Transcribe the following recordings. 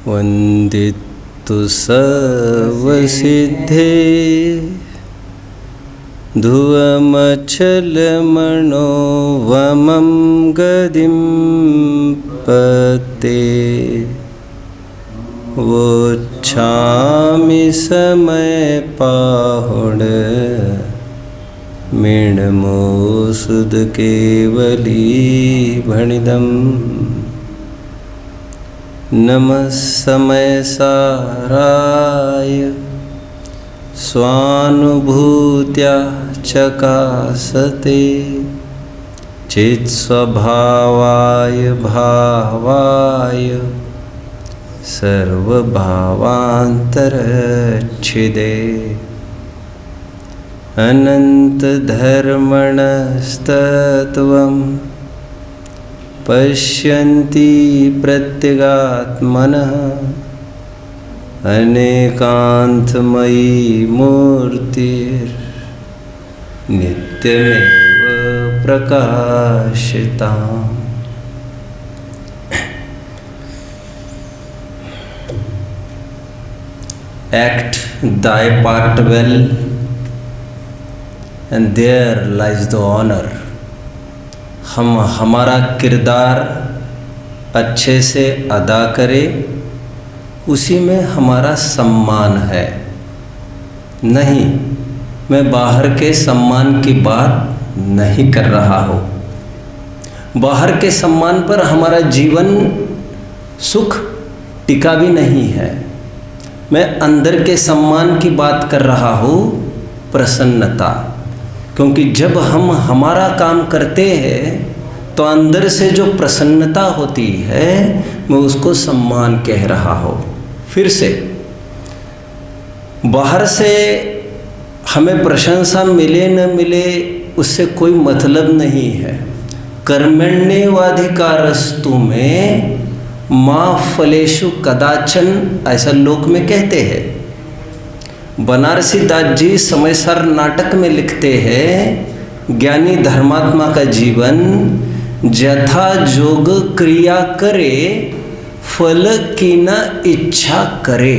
वन्दितु सर्वसिद्धे धुवमचलमणोवमं गदिं पते वोच्छामि समयपाहुण मीणमोसुद केवली भणिदम् नमः समय साराय स्वानुभूत्या चकासते चित्स्वभावाय भावाय सर्वभावान्तरच्छिदे अनन्तधर्मणस्तत्त्वम् पश्यन्ति प्रत्यगात्मनः अनेकान्तमयी मूर्तिर्नित्यमेव प्रकाशिताम्। Act thy part well, and there lies the honor. हम हमारा किरदार अच्छे से अदा करें, उसी में हमारा सम्मान है। नहीं, मैं बाहर के सम्मान की बात नहीं कर रहा हूँ। बाहर के सम्मान पर हमारा जीवन सुख टिका भी नहीं है। मैं अंदर के सम्मान की बात कर रहा हूँ, प्रसन्नता। क्योंकि जब हम हमारा काम करते हैं तो अंदर से जो प्रसन्नता होती है, मैं उसको सम्मान कह रहा हूँ। फिर से बाहर से हमें प्रशंसा मिले न मिले उससे कोई मतलब नहीं है। कर्मण्येवाधिकारस्तु में माँ फलेषु कदाचन, ऐसा लोक में कहते हैं। बनारसी दास जी समयसार नाटक में लिखते हैं, ज्ञानी धर्मात्मा का जीवन जथा जोग क्रिया करे, फल की न इच्छा करे।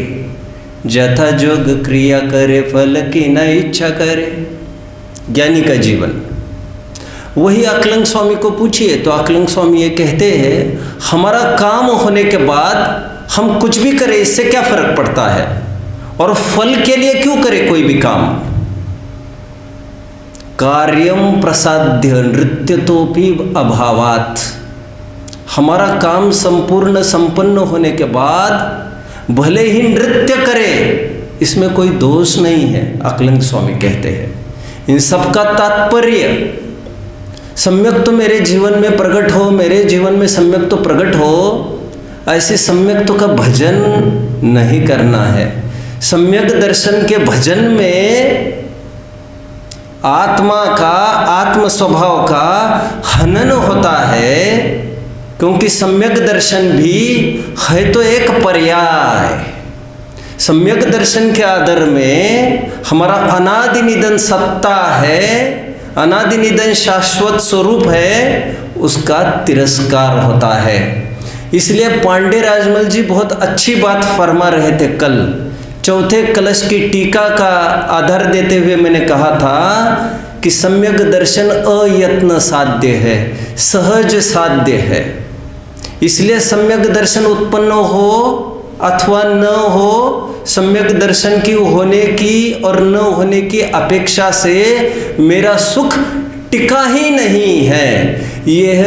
जथा जोग क्रिया करे, फल की न इच्छा करे, ज्ञानी का जीवन। वही अकलंग स्वामी को पूछिए तो अकलंग स्वामी ये कहते हैं, हमारा काम होने के बाद हम कुछ भी करें, इससे क्या फर्क पड़ता है, और फल के लिए क्यों करे कोई भी काम। कार्यम प्रसाद्य नृत्यतोपि अभावात्। हमारा काम संपूर्ण संपन्न होने के बाद भले ही नृत्य करे, इसमें कोई दोष नहीं है, अकलंग स्वामी कहते हैं। इन सब का तात्पर्य सम्यक तो मेरे जीवन में प्रकट हो, मेरे जीवन में सम्यक तो प्रकट हो, ऐसे सम्यक तो का भजन नहीं करना है। सम्यक दर्शन के भजन में आत्मा का, आत्म स्वभाव का हनन होता है। क्योंकि सम्यक दर्शन भी है तो एक पर्याय। सम्यक दर्शन के आधार में हमारा अनादि निधन सत्ता है, अनादि निधन शाश्वत स्वरूप है, उसका तिरस्कार होता है। इसलिए पांडे राजमल जी बहुत अच्छी बात फरमा रहे थे। कल चौथे कलश की टीका का आधार देते हुए मैंने कहा था कि सम्यक दर्शन अयत्न साध्य है, सहज साध्य है। इसलिए सम्यक दर्शन उत्पन्न हो अथवा न हो, सम्यक दर्शन की होने की और न होने की अपेक्षा से मेरा सुख टिका ही नहीं है। यह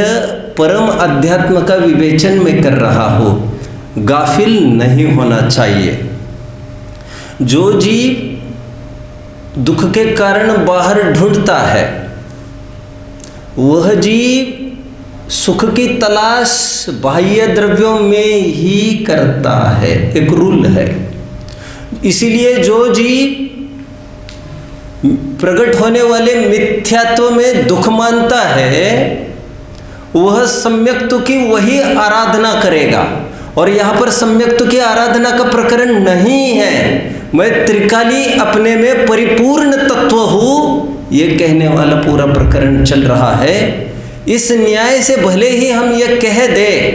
परम अध्यात्म का विवेचन मैं कर रहा हूँ, गाफिल नहीं होना चाहिए। जो जीव दुख के कारण बाहर ढूंढता है, वह जीव सुख की तलाश बाह्य द्रव्यों में ही करता है, एक रूल है। इसीलिए जो जीव प्रकट होने वाले मिथ्यात्व में दुख मानता है, वह सम्यक्त्व की वही आराधना करेगा। और यहाँ पर सम्यक्त्व की आराधना का प्रकरण नहीं है, मैं त्रिकाली अपने में परिपूर्ण तत्व हूँ, ये कहने वाला पूरा प्रकरण चल रहा है। इस न्याय से भले ही हम ये कह दे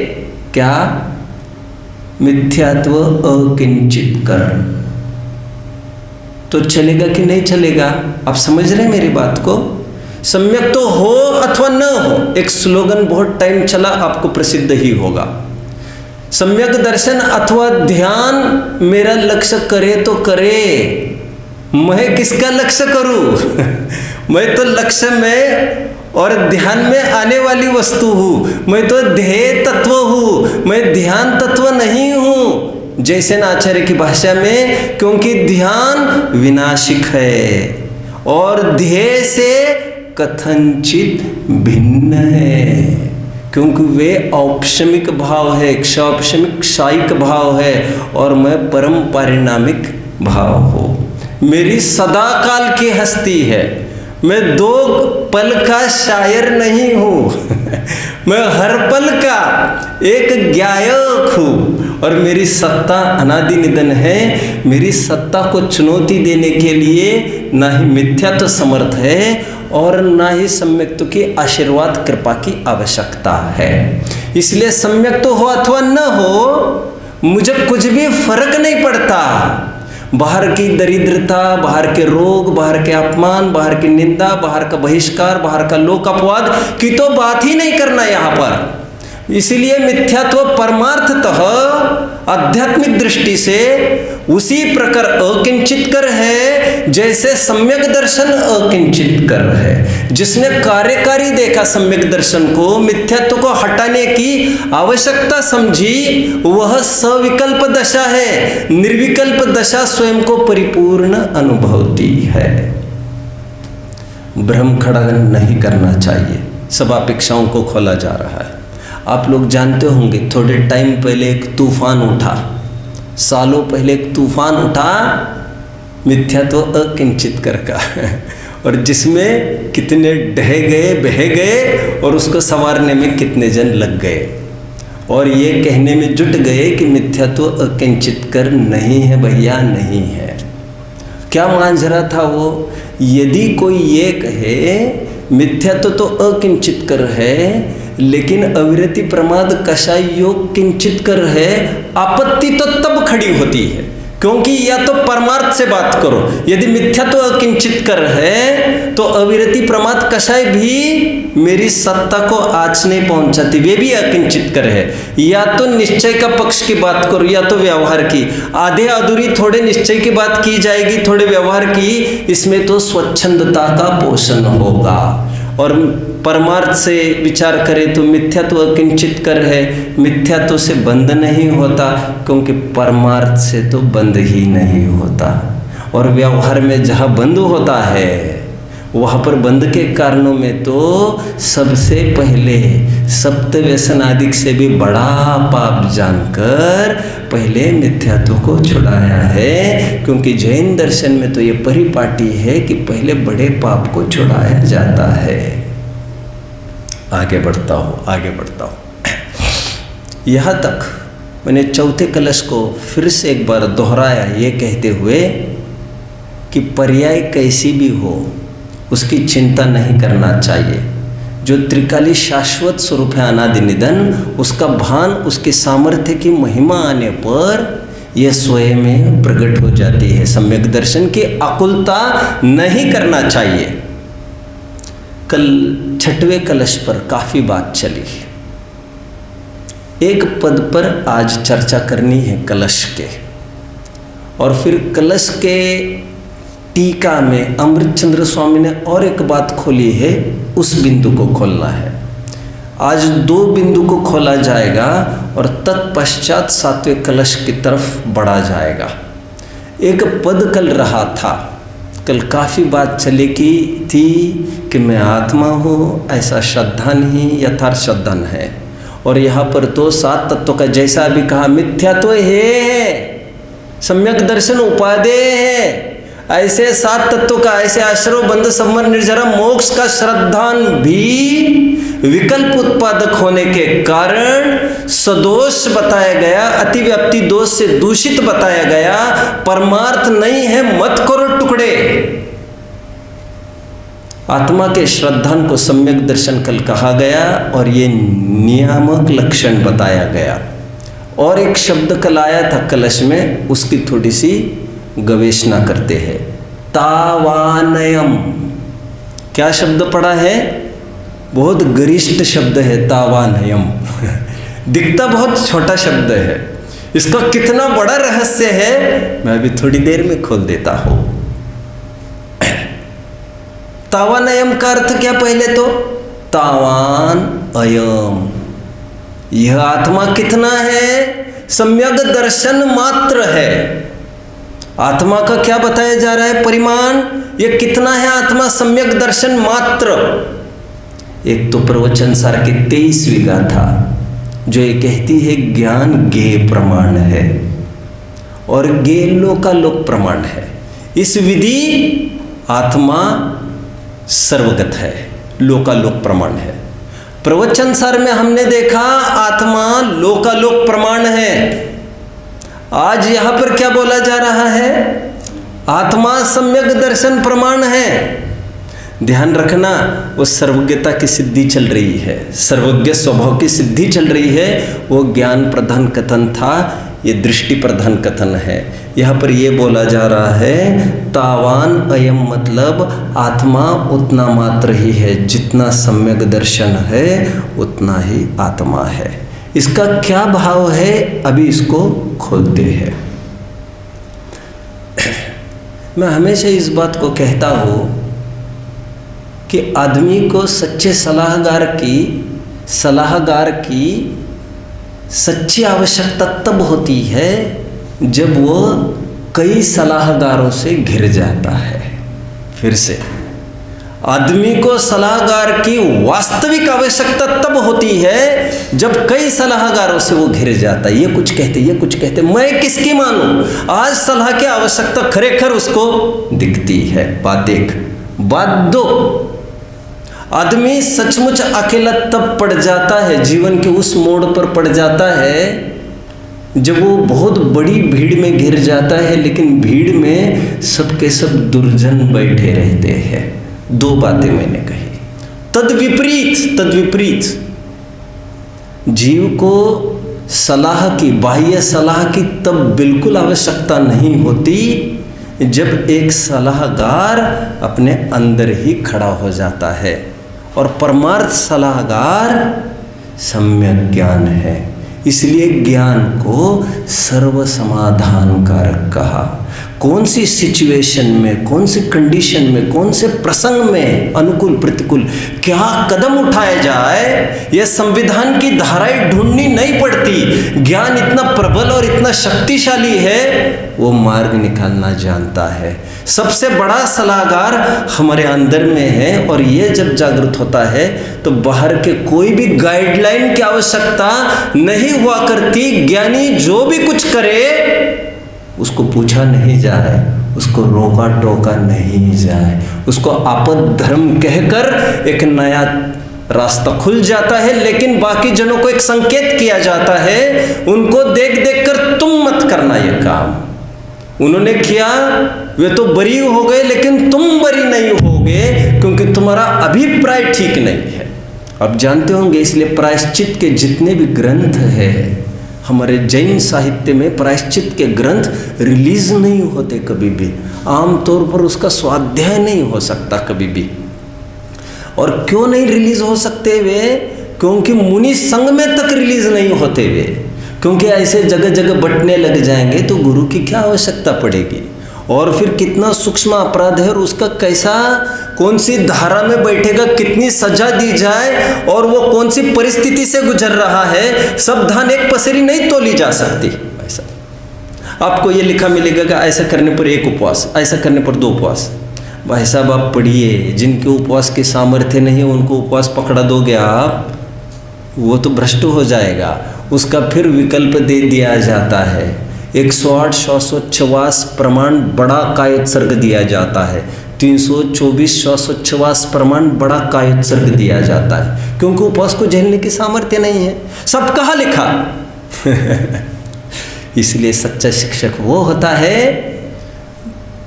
क्या मिथ्यात्व अकिंचित कर, तो चलेगा कि नहीं चलेगा? आप समझ रहे हैं मेरी बात को? सम्यक तो हो अथवा न हो, एक स्लोगन बहुत टाइम चला, आपको प्रसिद्ध ही होगा। सम्यक दर्शन अथवा ध्यान मेरा लक्ष्य करे तो करे, मैं किसका लक्ष्य करूं? मैं तो लक्ष्य में और ध्यान में आने वाली वस्तु हूं, मैं तो ध्येय तत्व हूं, मैं ध्यान तत्व नहीं हूं। जैसे ना आचार्य की भाषा में, क्योंकि ध्यान विनाशिक है और ध्येय से कथनचित भिन्न है, क्योंकि वे औपशमिक भाव है, क्षौपशमिक क्षायिक भाव है और मैं परम पारिणामिक भाव हूँ। मेरी सदा काल की हस्ती है, मैं 2 पल का शायर नहीं हूँ मैं हर पल का एक ज्ञायक हूँ और मेरी सत्ता अनादि निधन है। मेरी सत्ता को चुनौती देने के लिए ना ही मिथ्यात्व समर्थ है और ना ही सम्यक्त्व की आशीर्वाद कृपा की आवश्यकता है। इसलिए सम्यक्त्व हो अथवा न हो, मुझे कुछ भी फर्क नहीं पड़ता। बाहर की दरिद्रता, बाहर के रोग, बाहर के अपमान, बाहर की निंदा, बाहर का बहिष्कार, बाहर का लोक अपवाद की तो बात ही नहीं करना यहाँ पर। इसीलिए मिथ्यात्व परमार्थतः आध्यात्मिक दृष्टि से उसी प्रकार अकिंचित कर है जैसे सम्यक दर्शन अकिंचित कर है। जिसने कार्यकारी देखा सम्यक दर्शन को, मिथ्यात्व को हटाने की आवश्यकता समझी, वह सविकल्प दशा है। निर्विकल्प दशा स्वयं को परिपूर्ण अनुभवती है। भ्रम खड़ा नहीं करना चाहिए। सब अपेक्षाओं को खोला जा रहा है। आप लोग जानते होंगे, थोड़े टाइम पहले एक तूफान उठा, सालों पहले एक तूफान उठा मिथ्यात्व अकिंचित कर का और जिसमें कितने ढह गए, बह गए और उसको संवारने में कितने जन लग गए और ये कहने में जुट गए कि मिथ्यात्व अकिंचित कर नहीं है भैया, नहीं है। क्या मांझरा था वो? यदि कोई ये कहे मिथ्यात्व तो अकिंचित कर है लेकिन अविरति प्रमाद कषाय योग किंचित कर है, आपत्ति तो तब खड़ी होती है क्योंकि या तो परमार्थ से बात करो। यदि मिथ्यात्व अकिंचित कर है तो अविरति प्रमाद कषाय भी मेरी सत्ता को आँच नहीं पहुंचाती, वे भी अकिंचित कर है। या तो निश्चय का पक्ष की बात करो या तो व्यवहार की। आधे अधूरी थोड़े निश्चय की बात की जाएगी, थोड़े व्यवहार की, इसमें तो स्वच्छंदता का पोषण होगा। और परमार्थ से विचार करें तो मिथ्यात्व अकिंचित कर है, मिथ्यात्व से बंद नहीं होता क्योंकि परमार्थ से तो बंद ही नहीं होता। और व्यवहार में जहाँ बंद होता है वहाँ पर बंद के कारणों में तो सबसे पहले सप्त व्यसन आदि से भी बड़ा पाप जानकर पहले मिथ्यात्व को छुड़ाया है। क्योंकि जैन दर्शन में तो ये परिपाटी है कि पहले बड़े पाप को छुड़ाया जाता है। आगे बढ़ता हूँ यहाँ तक मैंने चौथे कलश को फिर से एक बार दोहराया, ये कहते हुए कि पर्याय कैसी भी हो उसकी चिंता नहीं करना चाहिए। जो त्रिकाली शाश्वत स्वरूप है अनादि निधन, उसका भान, उसके सामर्थ्य की महिमा आने पर यह स्वयं में प्रकट हो जाती है। सम्यक दर्शन की आकुलता नहीं करना चाहिए। कल छठवें कलश पर काफ़ी बात चली, एक पद पर आज चर्चा करनी है कलश के, और फिर कलश के टीका में अमृतचंद्र स्वामी ने और एक बात खोली है, उस बिंदु को खोलना है। आज 2 बिंदु को खोला जाएगा और तत्पश्चात 7वें कलश की तरफ बढ़ा जाएगा। एक पद कल रहा था, कल काफ़ी बात चली की थी कि मैं आत्मा हूँ, ऐसा श्रद्धा नहीं, यथार्थ श्रद्धा है। और यहाँ पर तो 7 तत्वों का जैसा अभी कहा मिथ्यात्व है, सम्यक दर्शन उपादेय है, ऐसे 7 तत्वों का, ऐसे आश्रव बंध संवर निर्जरा मोक्ष का श्रद्धान भी विकल्प उत्पादक होने के कारण सदोष बताया गया, अतिव्याप्ति दोष से दूषित बताया गया। परमार्थ नहीं है, मत करो टुकड़े। आत्मा के श्रद्धान को सम्यक दर्शन कल कहा गया और ये नियामक लक्षण बताया गया। और एक शब्द कल आया था कलश में, उसकी थोड़ी सी गवेषणा करते हैं। तावानयम, क्या शब्द पड़ा है? बहुत गरिष्ठ शब्द है तावानयम। दिखता बहुत छोटा शब्द है, इसका कितना बड़ा रहस्य है मैं अभी थोड़ी देर में खोल देता हूं। तावानयम का अर्थ क्या? पहले तो तावान अयम, यह आत्मा कितना है? सम्यक दर्शन मात्र है। आत्मा का क्या बताया जा रहा है? परिमाण। यह कितना है आत्मा? सम्यक दर्शन मात्र। एक तो प्रवचन सार की 23वीं गाथा जो ये कहती है ज्ञान गेय प्रमाण है और गेय लोकालोक प्रमाण है। इस विधि आत्मा सर्वगत है, लोकालोक प्रमाण है। प्रवचन सार में हमने देखा आत्मा लोकालोक प्रमाण है। आज यहां पर क्या बोला जा रहा है? आत्मा सम्यक दर्शन प्रमाण है। ध्यान रखना, वो सर्वज्ञता की सिद्धि चल रही है, सर्वज्ञ स्वभाव की सिद्धि चल रही है। वो ज्ञान प्रधान कथन था, ये दृष्टि प्रधान कथन है। यहाँ पर ये बोला जा रहा है तावान अयम, मतलब आत्मा उतना मात्र ही है, जितना सम्यक दर्शन है उतना ही आत्मा है। इसका क्या भाव है अभी इसको खोलते हैं। मैं हमेशा इस बात को कहता हूँ कि आदमी को सच्चे सलाहकार की सच्ची आवश्यकता तब होती है जब वो कई सलाहकारों से घिर जाता है। फिर से, आदमी को सलाहकार की वास्तविक आवश्यकता तब होती है जब कई सलाहकारों से वो घिर जाता है। ये कुछ कहते, मैं किसकी मानूं? आज सलाह की आवश्यकता खरेखर उसको दिखती है। बात एक। बात दो, आदमी सचमुच अकेला तब पड़ जाता है, जीवन के उस मोड़ पर पड़ जाता है जब वो बहुत बड़ी भीड़ में घिर जाता है, लेकिन भीड़ में सबके सब दुर्जन बैठे रहते हैं। दो बातें मैंने कही। तद्विपरीत जीव को सलाह की, बाह्य सलाह की तब बिल्कुल आवश्यकता नहीं होती जब एक सलाहकार अपने अंदर ही खड़ा हो जाता है। और परमार्थ सलाहकार सम्यक ज्ञान है, इसलिए ज्ञान को सर्व समाधान कारक कहा। कौन सी सिचुएशन में, कौन सी कंडीशन में, कौन से प्रसंग में अनुकूल प्रतिकूल क्या कदम उठाया जाए, यह संविधान की धाराएं ढूंढनी नहीं पड़ती। ज्ञान इतना प्रबल और इतना शक्तिशाली है, वो मार्ग निकालना जानता है। सबसे बड़ा सलाहकार हमारे अंदर में है, और ये जब जागृत होता है तो बाहर के कोई भी गाइडलाइन की आवश्यकता नहीं हुआ करती। ज्ञानी जो भी कुछ करे उसको पूछा नहीं जाए, उसको रोका टोका नहीं जाए, उसको आपद धर्म कहकर एक नया रास्ता खुल जाता है। लेकिन बाकी जनों को एक संकेत किया जाता है, उनको देख देख कर तुम मत करना ये काम। उन्होंने किया, वे तो बरी हो गए, लेकिन तुम बरी नहीं होगे क्योंकि तुम्हारा अभिप्राय ठीक नहीं है। अब जानते होंगे, इसलिए प्रायश्चित के जितने भी ग्रंथ हैं हमारे जैन साहित्य में, प्रायश्चित के ग्रंथ रिलीज नहीं होते कभी भी। आमतौर पर उसका स्वाध्याय नहीं हो सकता कभी भी। और क्यों नहीं रिलीज हो सकते वे? क्योंकि मुनि संघ में तक रिलीज नहीं होते वे, क्योंकि ऐसे जगह जगह बंटने लग जाएंगे तो गुरु की क्या आवश्यकता पड़ेगी। और फिर कितना सूक्ष्म अपराध है और उसका कैसा, कौन सी धारा में बैठेगा, कितनी सजा दी जाए और वो कौन सी परिस्थिति से गुजर रहा है, सब धान एक पसेरी नहीं तोली जा सकती। ऐसा आपको ये लिखा मिलेगा कि ऐसा करने पर एक उपवास, ऐसा करने पर 2 उपवास। भाई साहब आप पढ़िए, जिनके उपवास के सामर्थ्य नहीं है उनको उपवास पकड़ा दोगे आप, वो तो भ्रष्ट हो जाएगा। उसका फिर विकल्प दे दिया जाता है, 108 श्वासोच्छ्वास प्रमाण बड़ा कायोत्सर्ग दिया जाता है, 324 श्वासोच्छ्वास प्रमाण बड़ा कायोत्सर्ग दिया जाता है, क्योंकि उपवास को झेलने की सामर्थ्य नहीं है। सब कहाँ लिखा? इसलिए सच्चा शिक्षक वो होता है,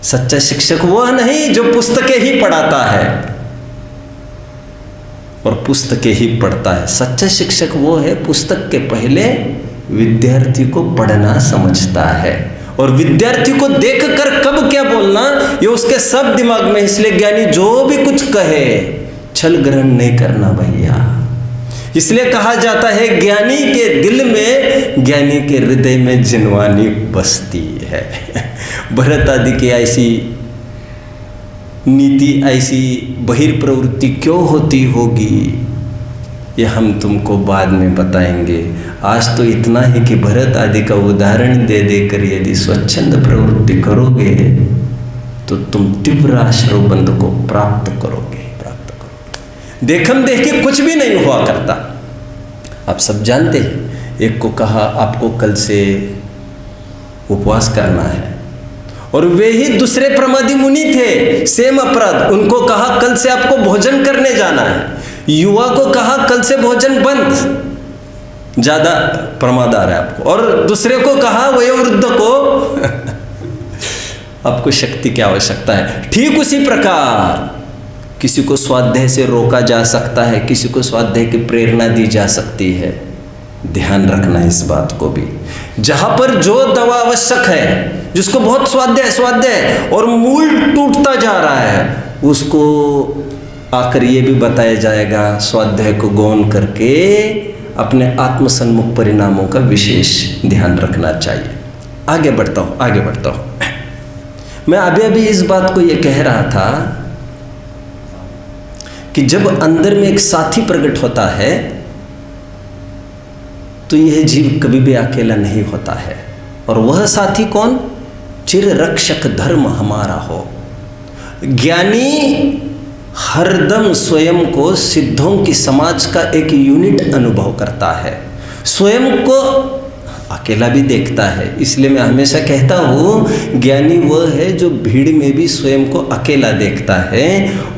सच्चा शिक्षक वह नहीं जो पुस्तकें ही पढ़ाता है और पुस्तकें ही पढ़ता है। सच्चा शिक्षक वो है पुस्तक के पहले विद्यार्थी को पढ़ना समझता है, और विद्यार्थी को देखकर कब क्या बोलना ये उसके सब दिमाग में। इसलिए ज्ञानी जो भी कुछ कहे छल ग्रहण नहीं करना भैया। इसलिए कहा जाता है ज्ञानी के दिल में, ज्ञानी के हृदय में जिनवानी बसती है। भरत आदि की ऐसी नीति, ऐसी बहिर्प्रवृत्ति क्यों होती होगी ये हम तुमको बाद में बताएंगे। आज तो इतना ही कि भरत आदि का उदाहरण दे देकर यदि स्वच्छंद प्रवृत्ति करोगे तो तुम तीव्र आश्रवबंध को प्राप्त करोगे। देखम देख के कुछ भी नहीं हुआ करता। आप सब जानते हैं, एक को कहा आपको कल से उपवास करना है, और वे ही दूसरे प्रमादी मुनि थे, सेम अपराध। उनको कहा कल से आपको भोजन करने जाना है। युवा को कहा कल से भोजन बंद, ज्यादा प्रमाद आ रहा है आपको। और दूसरे को कहा वयोवृद्ध को आपको शक्ति की आवश्यकता है। ठीक उसी प्रकार किसी को स्वाध्याय से रोका जा सकता है, किसी को स्वाध्याय की प्रेरणा दी जा सकती है। ध्यान रखना इस बात को भी। जहां पर जो दवा आवश्यक है, जिसको बहुत स्वाध्याय और मूल टूटता जा रहा है, उसको आकर ये भी बताया जाएगा स्वाध्याय को गौण करके अपने आत्मसन्मुख परिणामों का विशेष ध्यान रखना चाहिए। आगे बढ़ता हूँ। मैं अभी इस बात को ये कह रहा था कि जब अंदर में एक साथी प्रकट होता है तो यह जीव कभी भी अकेला नहीं होता है। और वह साथी कौन? चिर रक्षक धर्म हमारा हो। ज्ञानी हरदम स्वयं को सिद्धों की समाज का एक यूनिट अनुभव करता है, स्वयं को अकेला भी देखता है। इसलिए मैं हमेशा कहता हूँ ज्ञानी वह है जो भीड़ में भी स्वयं को अकेला देखता है,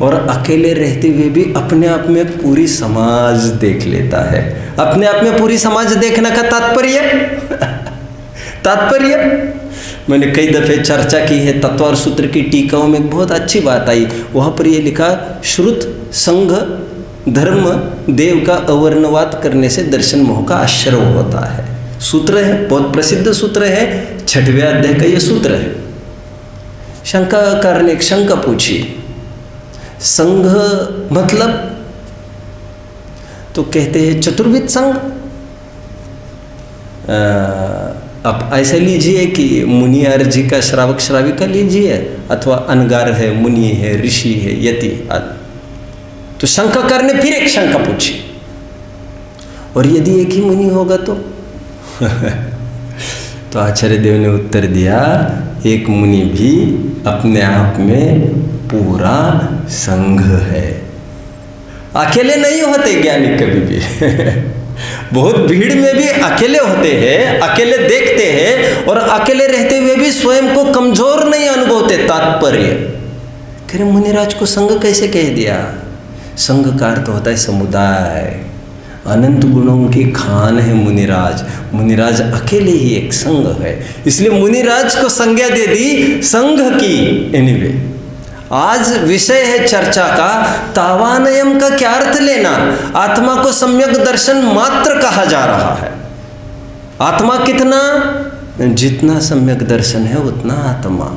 और अकेले रहते हुए भी अपने आप में पूरी समाज देख लेता है। अपने आप में पूरी समाज देखने का तात्पर्य मैंने कई दफे चर्चा की है। तत्व और सूत्र की टीकाओं में एक बहुत अच्छी बात आई। वहाँ पर यह लिखा, श्रुत संघ धर्म देव का अवर्णवाद करने से दर्शन मोह का आश्रय होता है। सूत्र है, बहुत प्रसिद्ध सूत्र है, 6वें अध्याय का ये सूत्र है। शंकाकार ने एक शंका पूछी, संघ मतलब? तो कहते हैं चतुर्विध संघ। आप ऐसा लीजिए कि मुनि और जी का श्रावक श्राविका लीजिए, अथवा अनगार है, मुनि है, ऋषि है, यति आदि। तो शंकाकार ने फिर एक शंका पूछी, और यदि एक ही मुनि होगा तो? तो आचार्य देव ने उत्तर दिया, एक मुनि भी अपने आप में पूरा संघ है। अकेले नहीं होते ज्ञानी कभी भी। बहुत भीड़ में भी अकेले होते हैं, अकेले देखते हैं, और अकेले रहते हुए भी स्वयं को कमजोर नहीं अनुभवते। तात्पर्य कह रहे मुनिराज को संघ कैसे कह दिया? संघ का अर्थ होता है समुदाय, अनंत गुणों की खान है मुनिराज। मुनिराज अकेले ही एक संघ है, इसलिए मुनिराज को संज्ञा दे दी संघ की। एनीवे, आज विषय है चर्चा का तावानयम का क्या अर्थ लेना। आत्मा को सम्यक दर्शन मात्र कहा जा रहा है। आत्मा कितना? जितना सम्यक दर्शन है उतना आत्मा।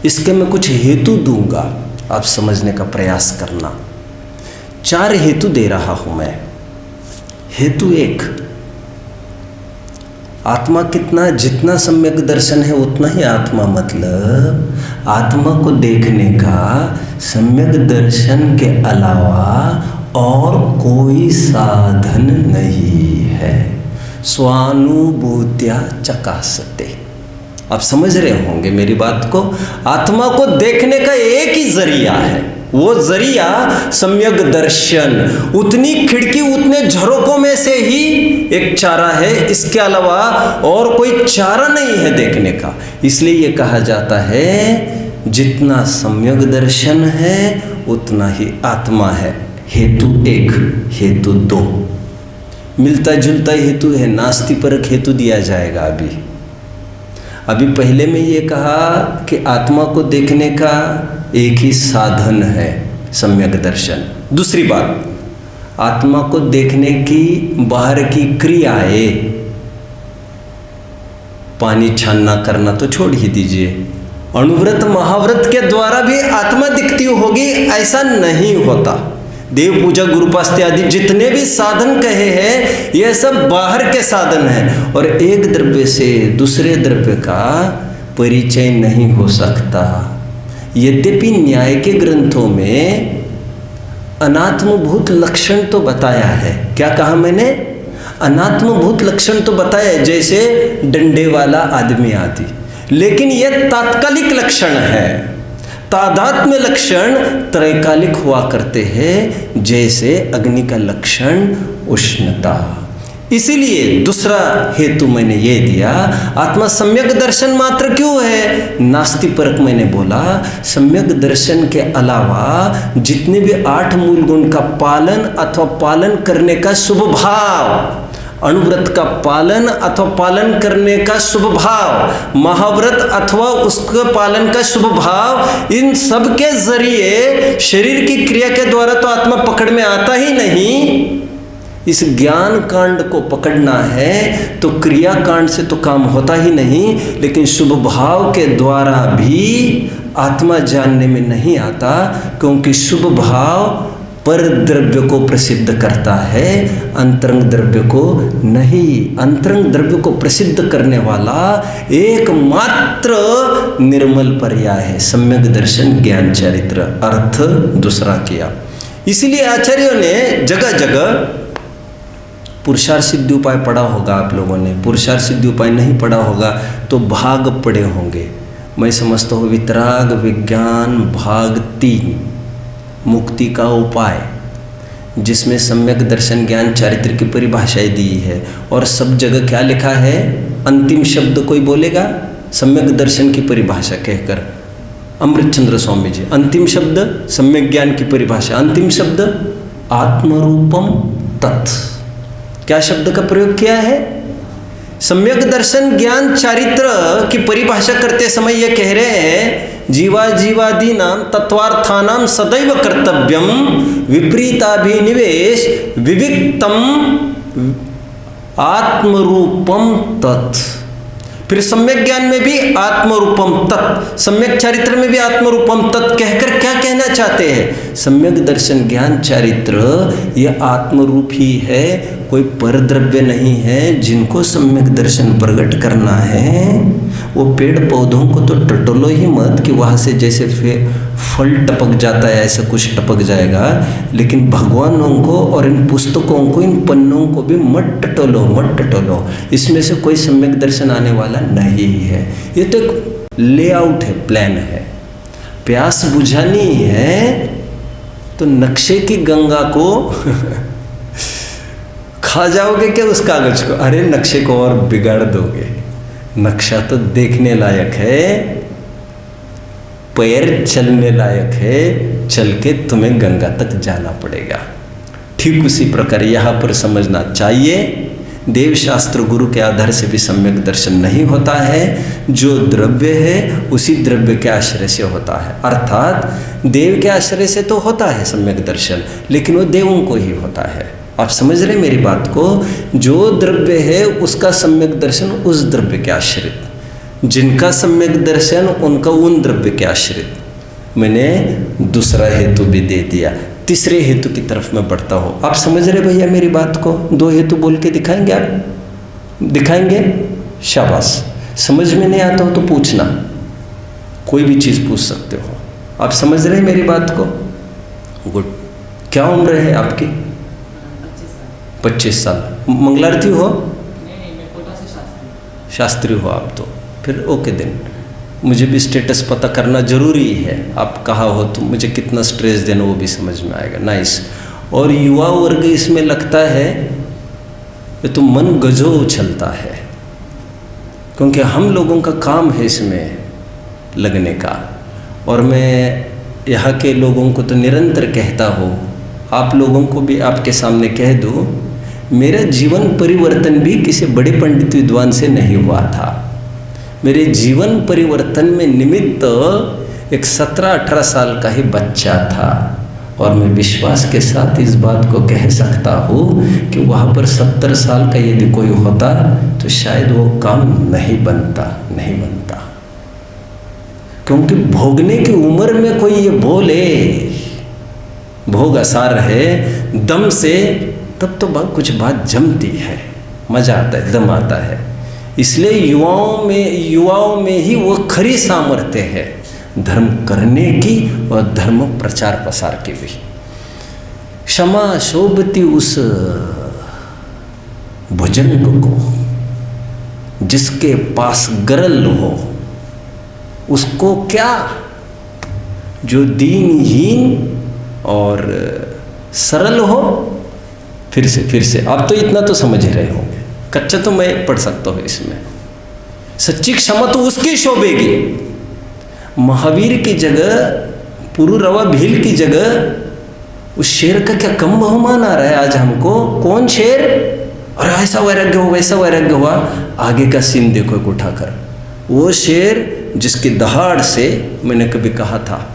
इसके मैं कुछ हेतु दूंगा, आप समझने का प्रयास करना। 4 हेतु दे रहा हूं मैं। हेतु 1, आत्मा कितना? जितना सम्यक दर्शन है उतना ही आत्मा। मतलब आत्मा को देखने का सम्यक दर्शन के अलावा और कोई साधन नहीं है। स्वानुभूत्या चकासते। आप समझ रहे होंगे मेरी बात को। आत्मा को देखने का एक ही जरिया है, वो जरिया सम्यक दर्शन। उतनी खिड़की, उतने झरोकों में से ही एक चारा है, इसके अलावा और कोई चारा नहीं है देखने का। इसलिए ये कहा जाता है जितना सम्यक दर्शन है उतना ही आत्मा है। हेतु 1। हेतु 2 मिलता जुलता हेतु है, नास्तिपरक हेतु दिया जाएगा। अभी पहले में ये कहा कि आत्मा को देखने का एक ही साधन है सम्यक दर्शन। दूसरी बात, आत्मा को देखने की बाहर की क्रियाएं, पानी छानना करना तो छोड़ ही दीजिए, अणुव्रत महाव्रत के द्वारा भी आत्मा दिखती होगी, ऐसा नहीं होता। देव पूजा गुरुपास्ते आदि जितने भी साधन कहे हैं यह सब बाहर के साधन हैं, और एक द्रव्य से दूसरे द्रव्य का परिचय नहीं हो सकता। यद्यपि न्याय के ग्रंथों में अनात्मभूत लक्षण तो बताया है। क्या कहा मैंने? अनात्मभूत लक्षण तो बताया, जैसे डंडे वाला आदमी आदि, लेकिन यह तात्कालिक लक्षण है। तादात्म्य लक्षण त्रैकालिक हुआ करते हैं, जैसे अग्नि का लक्षण उष्णता। इसीलिए दूसरा हेतु मैंने ये दिया, आत्मा सम्यक दर्शन मात्र क्यों है? नास्ति परक मैंने बोला, सम्यक दर्शन के अलावा जितने भी 8 मूल गुण का पालन अथवा पालन करने का शुभ भाव, अणुव्रत का पालन अथवा पालन करने का शुभ भाव, महाव्रत अथवा उसके पालन का शुभ भाव, इन सब के जरिए शरीर की क्रिया के द्वारा तो आत्मा पकड़ में आता ही नहीं। इस ज्ञान कांड को पकड़ना है तो क्रिया कांड से तो काम होता ही नहीं, लेकिन शुभ भाव के द्वारा भी आत्मा जानने में नहीं आता, क्योंकि शुभ भाव पर द्रव्य को प्रसिद्ध करता है, अंतरंग द्रव्य को नहीं। अंतरंग द्रव्य को प्रसिद्ध करने वाला एकमात्र निर्मल पर्याय है, सम्यक दर्शन ज्ञान चरित्र। अर्थ दूसरा किया। इसलिए आचार्यों ने जगह जगह पुरुषार्थ सिद्धि उपाय पढ़ा होगा आप लोगों ने, पुरुषार्थ सिद्धि उपाय नहीं पढ़ा होगा तो भाग पढ़े होंगे। मैं समझता हूँ वितराग विज्ञान भाग 3 मुक्ति का उपाय, जिसमें सम्यक दर्शन ज्ञान चारित्र की परिभाषाएं दी है, और सब जगह क्या लिखा है? अंतिम शब्द कोई बोलेगा सम्यक दर्शन की परिभाषा कहकर? अमृतचंद्र स्वामी जी, अंतिम शब्द सम्यक ज्ञान की परिभाषा, अंतिम शब्द आत्मरूपम तत्। क्या शब्द का प्रयोग किया है? सम्यक दर्शन ज्ञान चारित्र की परिभाषा करते समय यह कह रहे हैं, जीवाजीवादी नाम तत्वार्थानाम सदैव कर्तव्यम विपरीताभिनिवेश विविक्तम आत्मरूपम तत्। फिर सम्यक ज्ञान में भी आत्मरूपम तत्, सम्यक चारित्र में भी आत्मरूपम तत् कहकर क्या कहना चाहते हैं? सम्यक दर्शन ज्ञान चारित्र यह आत्मरूप ही है, कोई परद्रव्य नहीं है। जिनको सम्यक दर्शन प्रकट करना है वो पेड़ पौधों को तो टटोलो ही मत कि वहाँ से जैसे फल टपक जाता है ऐसा कुछ टपक जाएगा, लेकिन भगवानों को और इन पुस्तकों को, इन पन्नों को भी मत टटोलो, मत टटोलो। इसमें से कोई सम्यक दर्शन आने वाला नहीं है। ये तो एक लेआउट है, प्लान है। प्यास बुझानी है तो नक्शे की गंगा को खा जाओगे क्या उस कागज को? अरे नक्शे को और बिगाड़ दोगे। नक्शा तो देखने लायक है, पैर चलने लायक है, चल के तुम्हें गंगा तक जाना पड़ेगा। ठीक उसी प्रकार यहाँ पर समझना चाहिए, देव शास्त्र गुरु के आधार से भी सम्यक दर्शन नहीं होता है। जो द्रव्य है उसी द्रव्य के आश्रय से होता है, अर्थात देव के आश्रय से तो होता है सम्यक दर्शन, लेकिन वो देवों को ही होता है। आप समझ रहे मेरी बात को? जो द्रव्य है उसका सम्यक दर्शन उस द्रव्य के आश्रित, जिनका सम्यक दर्शन उनका उन द्रव्य के आश्रित। मैंने दूसरा हेतु भी दे दिया। तीसरे हेतु की तरफ मैं बढ़ता हूँ। आप समझ रहे भैया मेरी बात को? 2 हेतु बोल के दिखाएंगे आप? दिखाएंगे? शाबाश। समझ में नहीं आता हो तो पूछना, कोई भी चीज़ पूछ सकते हो। आप समझ रहे मेरी बात को? गुड। क्या उम्र है आपकी? 25 साल। मंगलारती हो? नहीं, मैं कोटा से शास्त्री हो आप तो फिर ओके दिन। मुझे भी स्टेटस पता करना जरूरी है। आप कहाँ हो तो मुझे कितना स्ट्रेस देना वो भी समझ में आएगा। नाइस। और युवा वर्ग इसमें लगता है ये तो मन गजो उछलता है, क्योंकि हम लोगों का काम है इसमें लगने का। और मैं यहाँ के लोगों को तो निरंतर कहता हूँ, आप लोगों को भी आपके सामने कह दूँ, मेरा जीवन परिवर्तन भी किसी बड़े पंडित विद्वान से नहीं हुआ था। मेरे जीवन परिवर्तन में निमित्त एक 17-18 साल का ही बच्चा था, और मैं विश्वास के साथ इस बात को कह सकता हूँ कि वहाँ पर 70 साल का यदि कोई होता तो शायद वो काम नहीं बनता। क्योंकि भोगने की उम्र में कोई ये बोले भोग आसार है दम से, तब तो कुछ बात जमती है, मज़ा आता है, दम आता है। इसलिए युवाओं में ही वो खरी सामर्थ्य है धर्म करने की और धर्म प्रचार प्रसार की भी। क्षमा शोभती उस भुजंग को जिसके पास गरल हो, उसको क्या जो दीनहीन और सरल हो। फिर से आप तो इतना तो समझ ही रहे होंगे, कच्चा तो मैं पढ़ सकता हूँ इसमें। सच्ची क्षमा तो उसकी शोभेगी। महावीर की जगह, पुरुरवा भील की जगह उस शेर का क्या कम बहुमान आ रहा है आज हमको। कौन शेर? और ऐसा वैराग्य हो, वैसा वैराग्य हुआ। आगे का सीन देखो एक उठाकर, वो शेर जिसकी दहाड़ से, मैंने कभी कहा था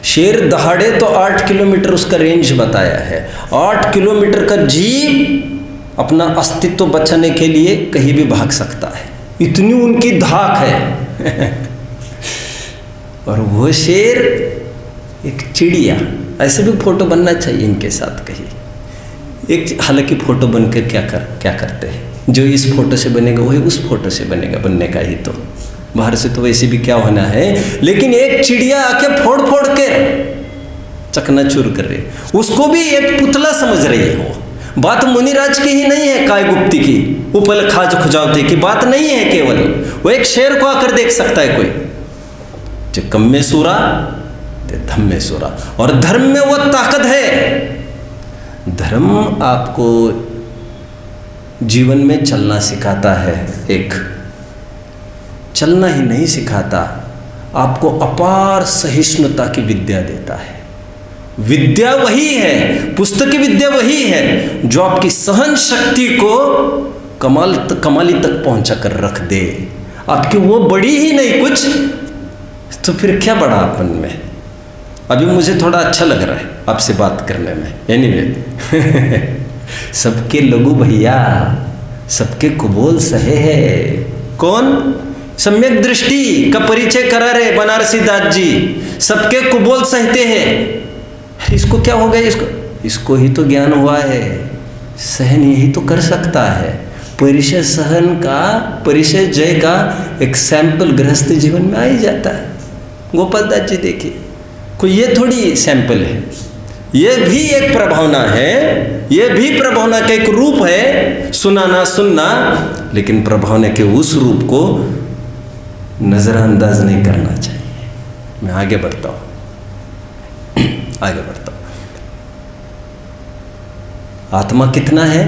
शेर दहाड़े तो 8 किलोमीटर उसका रेंज बताया है। 8 किलोमीटर का जीव अपना अस्तित्व बचाने के लिए कहीं भी भाग सकता है, इतनी उनकी धाक है। और वो शेर एक चिड़िया, ऐसे भी फोटो बनना चाहिए इनके साथ कहीं एक। हालांकि फोटो बनकर क्या करते हैं, जो इस फोटो से बनेगा वही उस फोटो से बनेगा, बनने का ही तो। बाहर से तो वैसे भी क्या होना है, लेकिन एक चिड़िया आके फोड़ के चकनाचूर कर रही, उसको भी एक पुतला समझ रही है। वो बात मुनिराज की ही नहीं है, काय गुप्ती की, उपल खाज खुजावते की बात नहीं है केवल। वो एक शेर को आकर देख सकता है कोई, जो कम में सूरा ते धम में सूरा। और धर्म में वो ताकत है। धर्म आपको जीवन में चलना सिखाता है, एक चलना ही नहीं सिखाता, आपको अपार सहिष्णुता की विद्या देता है। विद्या वही है, पुस्तकी विद्या वही है जो आपकी सहन शक्ति को कमाली तक पहुंचा कर रख दे। आपकी वो बड़ी ही नहीं कुछ, तो फिर क्या बड़ा अपन में। अभी मुझे थोड़ा अच्छा लग रहा है आपसे बात करने में। एनीवे सबके लघु भैया, सबके कुबोल सहे है। कौन? सम्यक दृष्टि का परिचय करा रहे बनारसी दास जी। सबके कुबोल सहते हैं। इसको क्या हो गया? इसको ही तो ज्ञान हुआ है। सहन यही तो कर सकता है। परिचय सहन का, परिचय जय का एक सैंपल गृहस्थ जीवन में आ ही जाता है। गोपाल दास जी देखिए, कोई ये थोड़ी सैंपल है, ये भी एक प्रभावना है, ये भी प्रभावना का एक रूप है। सुनाना सुनना, लेकिन प्रभावना के उस रूप को नजरअंदाज नहीं करना चाहिए। मैं आगे बढ़ता हूँ। आत्मा कितना है?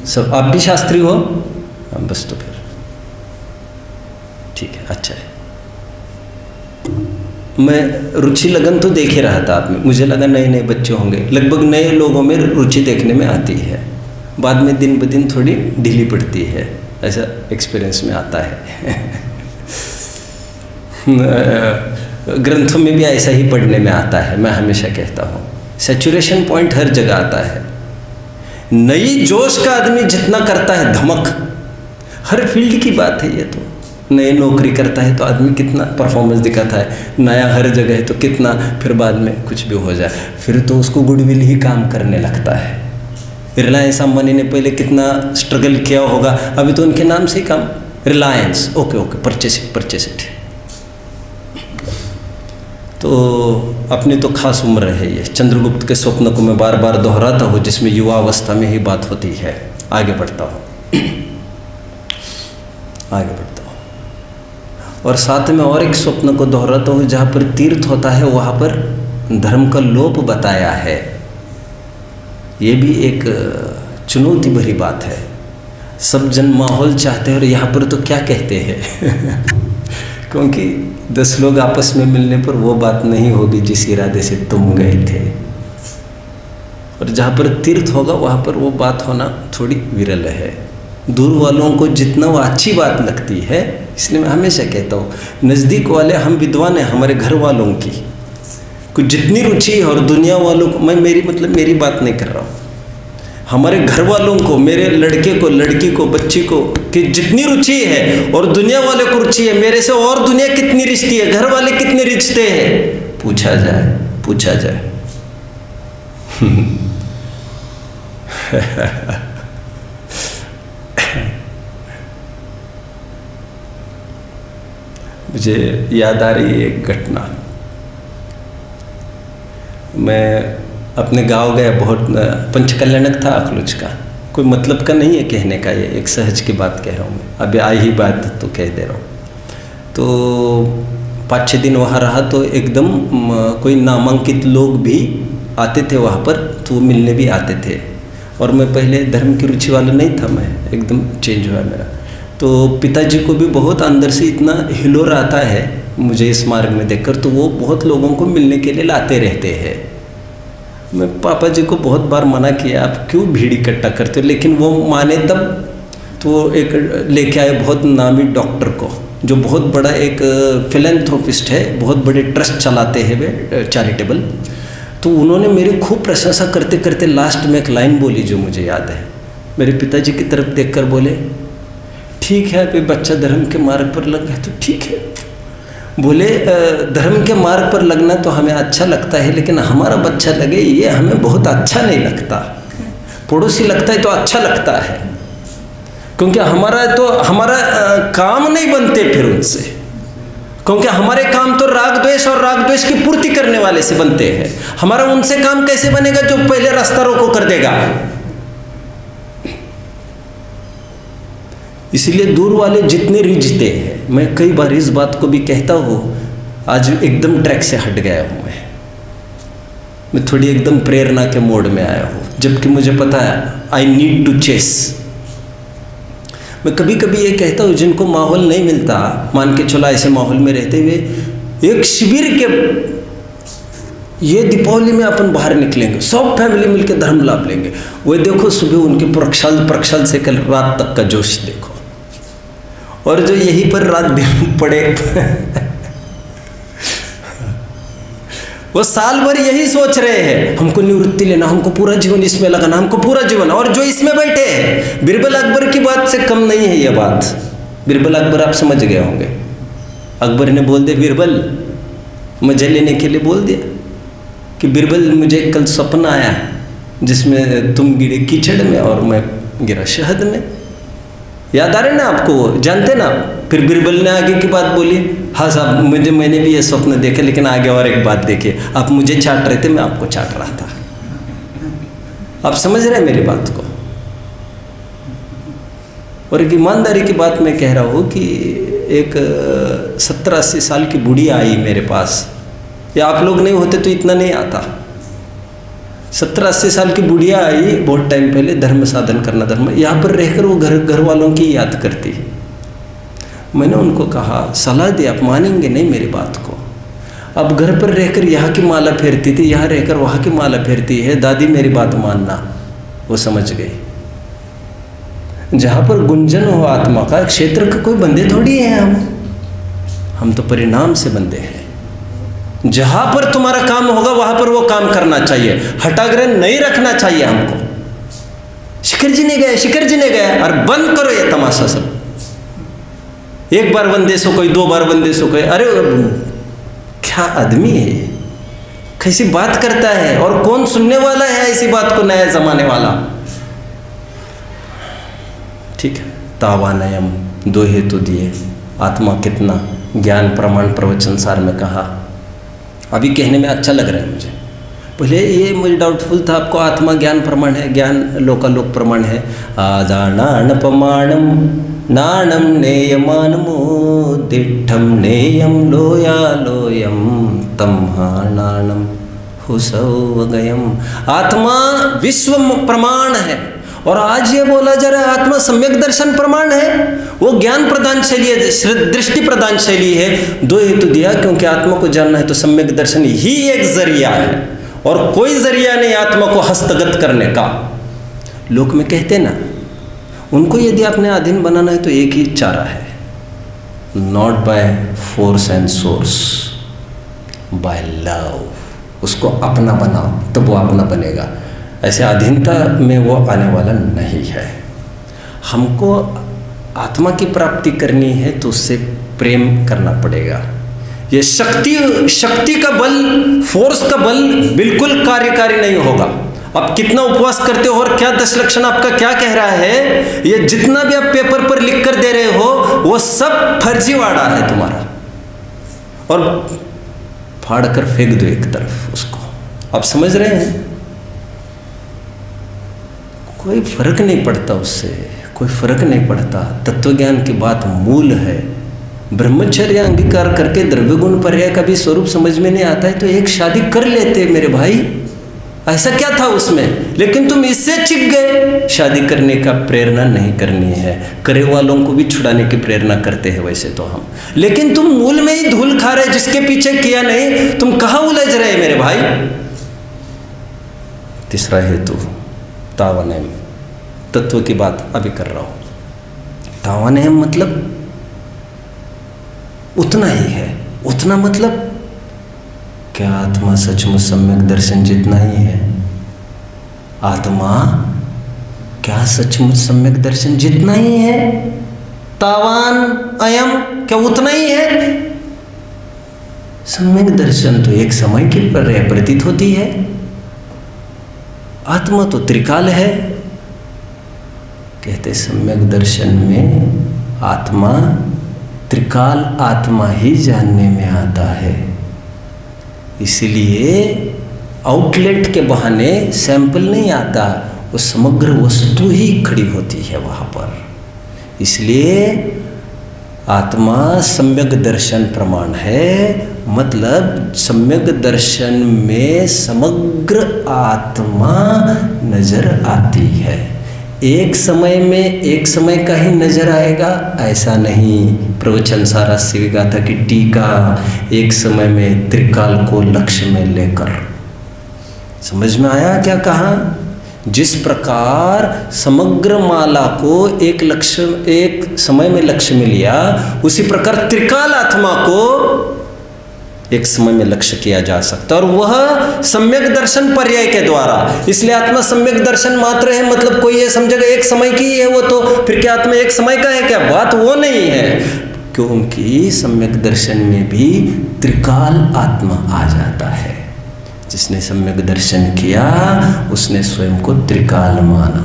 सब आप भी शास्त्री हो? हाँ, बस तो फिर ठीक है, अच्छा है। मैं रुचि लगन तो देख ही रहा था आप में, मुझे लगा नए नए बच्चे होंगे। लगभग नए लोगों में रुचि देखने में आती है, बाद में दिन ब दिन थोड़ी ढीली पड़ती है, ऐसा एक्सपीरियंस में आता है। ग्रंथों में भी ऐसा ही पढ़ने में आता है। मैं हमेशा कहता हूँ सैचुरेशन पॉइंट हर जगह आता है। नई जोश का आदमी जितना करता है धमक, हर फील्ड की बात है ये तो। नई नौकरी करता है तो आदमी कितना परफॉर्मेंस दिखाता है, नया हर जगह है तो कितना, फिर बाद में कुछ भी हो जाए फिर तो उसको गुडविल ही काम करने लगता है। रिलायंस अंबानी ने पहले कितना स्ट्रगल किया होगा, अभी तो उनके नाम से ही काम, रिलायंस, ओके परचेस इट। तो अपनी तो खास उम्र है ये। चंद्रगुप्त के स्वप्न को मैं बार बार दोहराता हूँ, जिसमें युवा अवस्था में ही बात होती है। आगे बढ़ता हूँ और साथ में और एक स्वप्न को दोहराता हूँ, जहाँ पर तीर्थ होता है वहाँ पर धर्म का लोप बताया है। ये भी एक चुनौती भरी बात है। सब जन माहौल चाहते हैं और यहाँ पर तो क्या कहते हैं क्योंकि 10 लोग आपस में मिलने पर वो बात नहीं होगी जिस इरादे से तुम गए थे, और जहाँ पर तीर्थ होगा वहाँ पर वो बात होना थोड़ी विरल है। दूर वालों को जितना वो अच्छी बात लगती है, इसलिए मैं हमेशा कहता हूँ नज़दीक वाले हम विद्वान हैं हमारे घर वालों की, कुछ जितनी रुचि है, और दुनिया वालों को, मैं मेरी बात नहीं कर रहा हूँ, हमारे घर वालों को, मेरे लड़के को, लड़की को, बच्ची को, कि जितनी रुचि है और दुनिया वाले को रुचि है, मेरे से और दुनिया कितनी रिश्ती है, घर वाले कितने रिश्ते हैं, पूछा जाए। मुझे याद आ रही है एक घटना। मैं अपने गांव गया, बहुत पंचकल्याणक था अखलूज का, कोई मतलब का नहीं है कहने का, ये एक सहज की बात कह रहा हूँ मैं, अभी आई ही बात तो कह दे रहा हूँ। तो 5-6 दिन वहाँ रहा तो एकदम कोई नामांकित लोग भी आते थे वहाँ पर, तो वो मिलने भी आते थे। और मैं पहले धर्म की रुचि वाला नहीं था, मैं एकदम चेंज हुआ मेरा। तो पिताजी को भी बहुत अंदर से इतना हिलोर आता है मुझे इस मार्ग में देखकर, तो वो बहुत लोगों को मिलने के लिए लाते रहते हैं। मैं पापा जी को बहुत बार मना किया, आप क्यों भीड़ इकट्ठा करते हो, लेकिन वो माने तब। तो एक लेके आए बहुत नामी डॉक्टर को, जो बहुत बड़ा एक फिलैंथ्रोपिस्ट है, बहुत बड़े ट्रस्ट चलाते हैं वे चैरिटेबल। तो उन्होंने मेरी खूब प्रशंसा करते करते लास्ट में एक लाइन बोली जो मुझे याद है। मेरे पिताजी की तरफ देखकर बोले, ठीक है अभी बच्चा धर्म के मार्ग पर लग गया तो ठीक है। बोले धर्म के मार्ग पर लगना तो हमें अच्छा लगता है, लेकिन हमारा बच्चा लगे ये हमें बहुत अच्छा नहीं लगता। पड़ोसी लगता है तो अच्छा लगता है, क्योंकि हमारा काम नहीं बनते फिर उनसे, क्योंकि हमारे काम तो राग द्वेष और राग द्वेष की पूर्ति करने वाले से बनते हैं। हमारा उनसे काम कैसे बनेगा जो पहले रास्ता रोको कर देगा। इसलिए दूर वाले जितने रिझते हैं, मैं कई बार इस बात को भी कहता हूँ, आज एकदम ट्रैक से हट गया हूँ मैं थोड़ी एकदम प्रेरणा के मोड में आया हूँ, जबकि मुझे पता है आई नीड टू चेस। मैं कभी कभी ये कहता हूँ, जिनको माहौल नहीं मिलता, मान के चला ऐसे माहौल में रहते हुए एक शिविर के, ये दीपावली में अपन बाहर निकलेंगे, सब फैमिली मिलकर धर्म लाभ लेंगे, वो देखो सुबह उनके प्रक्षाल से कल रात तक का जोश देखो। और जो यहीं पर रात दिन पड़े वो साल भर यही सोच रहे हैं, हमको निवृत्ति लेना, हमको पूरा जीवन इसमें लगाना, हमको पूरा जीवन। और जो इसमें बैठे हैं, बिरबल अकबर की बात से कम नहीं है ये बात। बिरबल अकबर आप समझ गए होंगे, अकबर ने बोल दिया बिरबल, मजे लेने के लिए बोल दिया कि बिरबल मुझे कल सपना आया जिसमें तुम गिरे कीचड़ में और मैं गिरा शहद में। याद आ रहे ना आपको, जानते ना। फिर बिरबल ने आगे की बात बोली, हाँ साहब मैंने भी ये स्वप्न देखे, लेकिन आगे और एक बात देखिए, आप मुझे चाट रहे थे, मैं आपको चाट रहा था। आप समझ रहे हैं मेरी बात को। और एक ईमानदारी की बात मैं कह रहा हूँ कि एक 70-80 साल की बुढ़िया आई मेरे पास, या आप लोग नहीं होते तो इतना नहीं आता। 70-80 साल की बुढ़िया आई बहुत टाइम पहले, धर्म साधन करना, धर्म यहाँ पर रहकर वो घर वालों की याद करती। मैंने उनको कहा, सलाह दी, आप मानेंगे नहीं मेरी बात को। अब घर पर रहकर यहाँ की माला फेरती थी, यहाँ रहकर वहाँ की माला फेरती है। दादी मेरी बात मानना। वो समझ गई। जहाँ पर गुंजन हो आत्मा का, क्षेत्र के कोई बंदे थोड़ी हैं हम तो परिणाम से बंदे हैं। जहाँ पर तुम्हारा काम होगा वहाँ पर वो काम करना चाहिए, हटाग्रह नहीं रखना चाहिए हमको। शिखर जी ने गए, और बंद करो ये तमाशा सब। एक बार वंदे सो कोई, 2 बार वंदे सो कोई। अरे क्या आदमी है ये, कैसी बात करता है, और कौन सुनने वाला है ऐसी बात को, नया जमाने वाला। ठीक है, तावानयम 2 हेतु दिए, आत्मा कितना, ज्ञान प्रमाण प्रवचन सार में कहा। अभी कहने में अच्छा लग रहा है मुझे, पहले ये मुझे डाउटफुल था। आपको आत्मा ज्ञान प्रमाण है, ज्ञान लोकालोक प्रमाण है। आदानानपमाणम नाणम नेयमानमो दिठम नेयम लोयालोयम तम्हानाणम हुसौवगयम। आत्मा विश्व प्रमाण है, और आज ये बोला जा रहा है आत्मा सम्यक दर्शन प्रमाण है। वो ज्ञान प्रदान शैली है, दृष्टि प्रदान शैली है। 2 हेतु दिया, क्योंकि आत्मा को जानना है तो सम्यक दर्शन ही एक जरिया है, और कोई जरिया नहीं आत्मा को हस्तगत करने का। लोक में कहते ना, उनको यदि अपने अधीन बनाना है तो एक ही चारा है, not by force and source, by love. उसको अपना बनाओ तब वो अपना बनेगा। ऐसे अधीनता में वो आने वाला नहीं है। हमको आत्मा की प्राप्ति करनी है तो उससे प्रेम करना पड़ेगा। ये शक्ति का बल, फोर्स का बल बिल्कुल कार्यकारी नहीं होगा। आप कितना उपवास करते हो और क्या 10 लक्षण आपका क्या कह रहा है, ये जितना भी आप पेपर पर लिख कर दे रहे हो वो सब फर्जीवाड़ा है तुम्हारा, और फाड़ कर फेंक दो एक तरफ उसको। आप समझ रहे हैं? कोई फर्क नहीं पड़ता उससे, कोई फर्क नहीं पड़ता। तत्वज्ञान की बात मूल है। ब्रह्मचर्य अंगीकार करके द्रव्य गुण पर्याय का भी स्वरूप समझ में नहीं आता है तो एक शादी कर लेते मेरे भाई, ऐसा क्या था उसमें। लेकिन तुम इससे चिढ़ गए। शादी करने का प्रेरणा नहीं करनी है, करे वालों को भी छुड़ाने की प्रेरणा करते हैं वैसे तो हम, लेकिन तुम मूल में ही धूल खा रहे, जिसके पीछे किया नहीं। तुम कहाँ उलझ रहे मेरे भाई। तीसरा हेतु तावनेम, तत्व की बात अभी कर रहा हूं। तावनेम मतलब उतना ही है। उतना मतलब क्या आत्मा सचमुच सम्यक दर्शन जितना ही है? आत्मा क्या सचमुच सम्यक दर्शन जितना ही है? तावान अयम क्या उतना ही है? सम्यक दर्शन तो एक समय की पर्याय प्रतीत होती है। आत्मा तो त्रिकाल है। कहते सम्यक दर्शन में आत्मा त्रिकाल आत्मा ही जानने में आता है। इसलिए आउटलेट के बहाने सैंपल नहीं आता, वो समग्र वस्तु ही खड़ी होती है वहाँ पर। इसलिए आत्मा सम्यक दर्शन प्रमाण है। मतलब सम्यक दर्शन में समग्र आत्मा नजर आती है। एक समय में एक समय का ही नजर आएगा ऐसा नहीं। प्रवचन सारा शिवगाथा की टीका एक समय में त्रिकाल को लक्ष्य में लेकर। समझ में आया क्या कहा? जिस प्रकार समग्र माला को एक समय में लक्ष्य में लिया, उसी प्रकार त्रिकाल आत्मा को एक समय में लक्ष्य किया जा सकता है, और वह सम्यक दर्शन पर्याय के द्वारा। इसलिए आत्मा सम्यक दर्शन मात्र है। मतलब कोई ये समझेगा एक समय की है वो, तो फिर क्या आत्मा एक समय का है क्या? बात वो नहीं है, क्योंकि सम्यक दर्शन में भी त्रिकाल आत्मा आ जाता है। जिसने सम्यक दर्शन किया उसने स्वयं को त्रिकाल माना।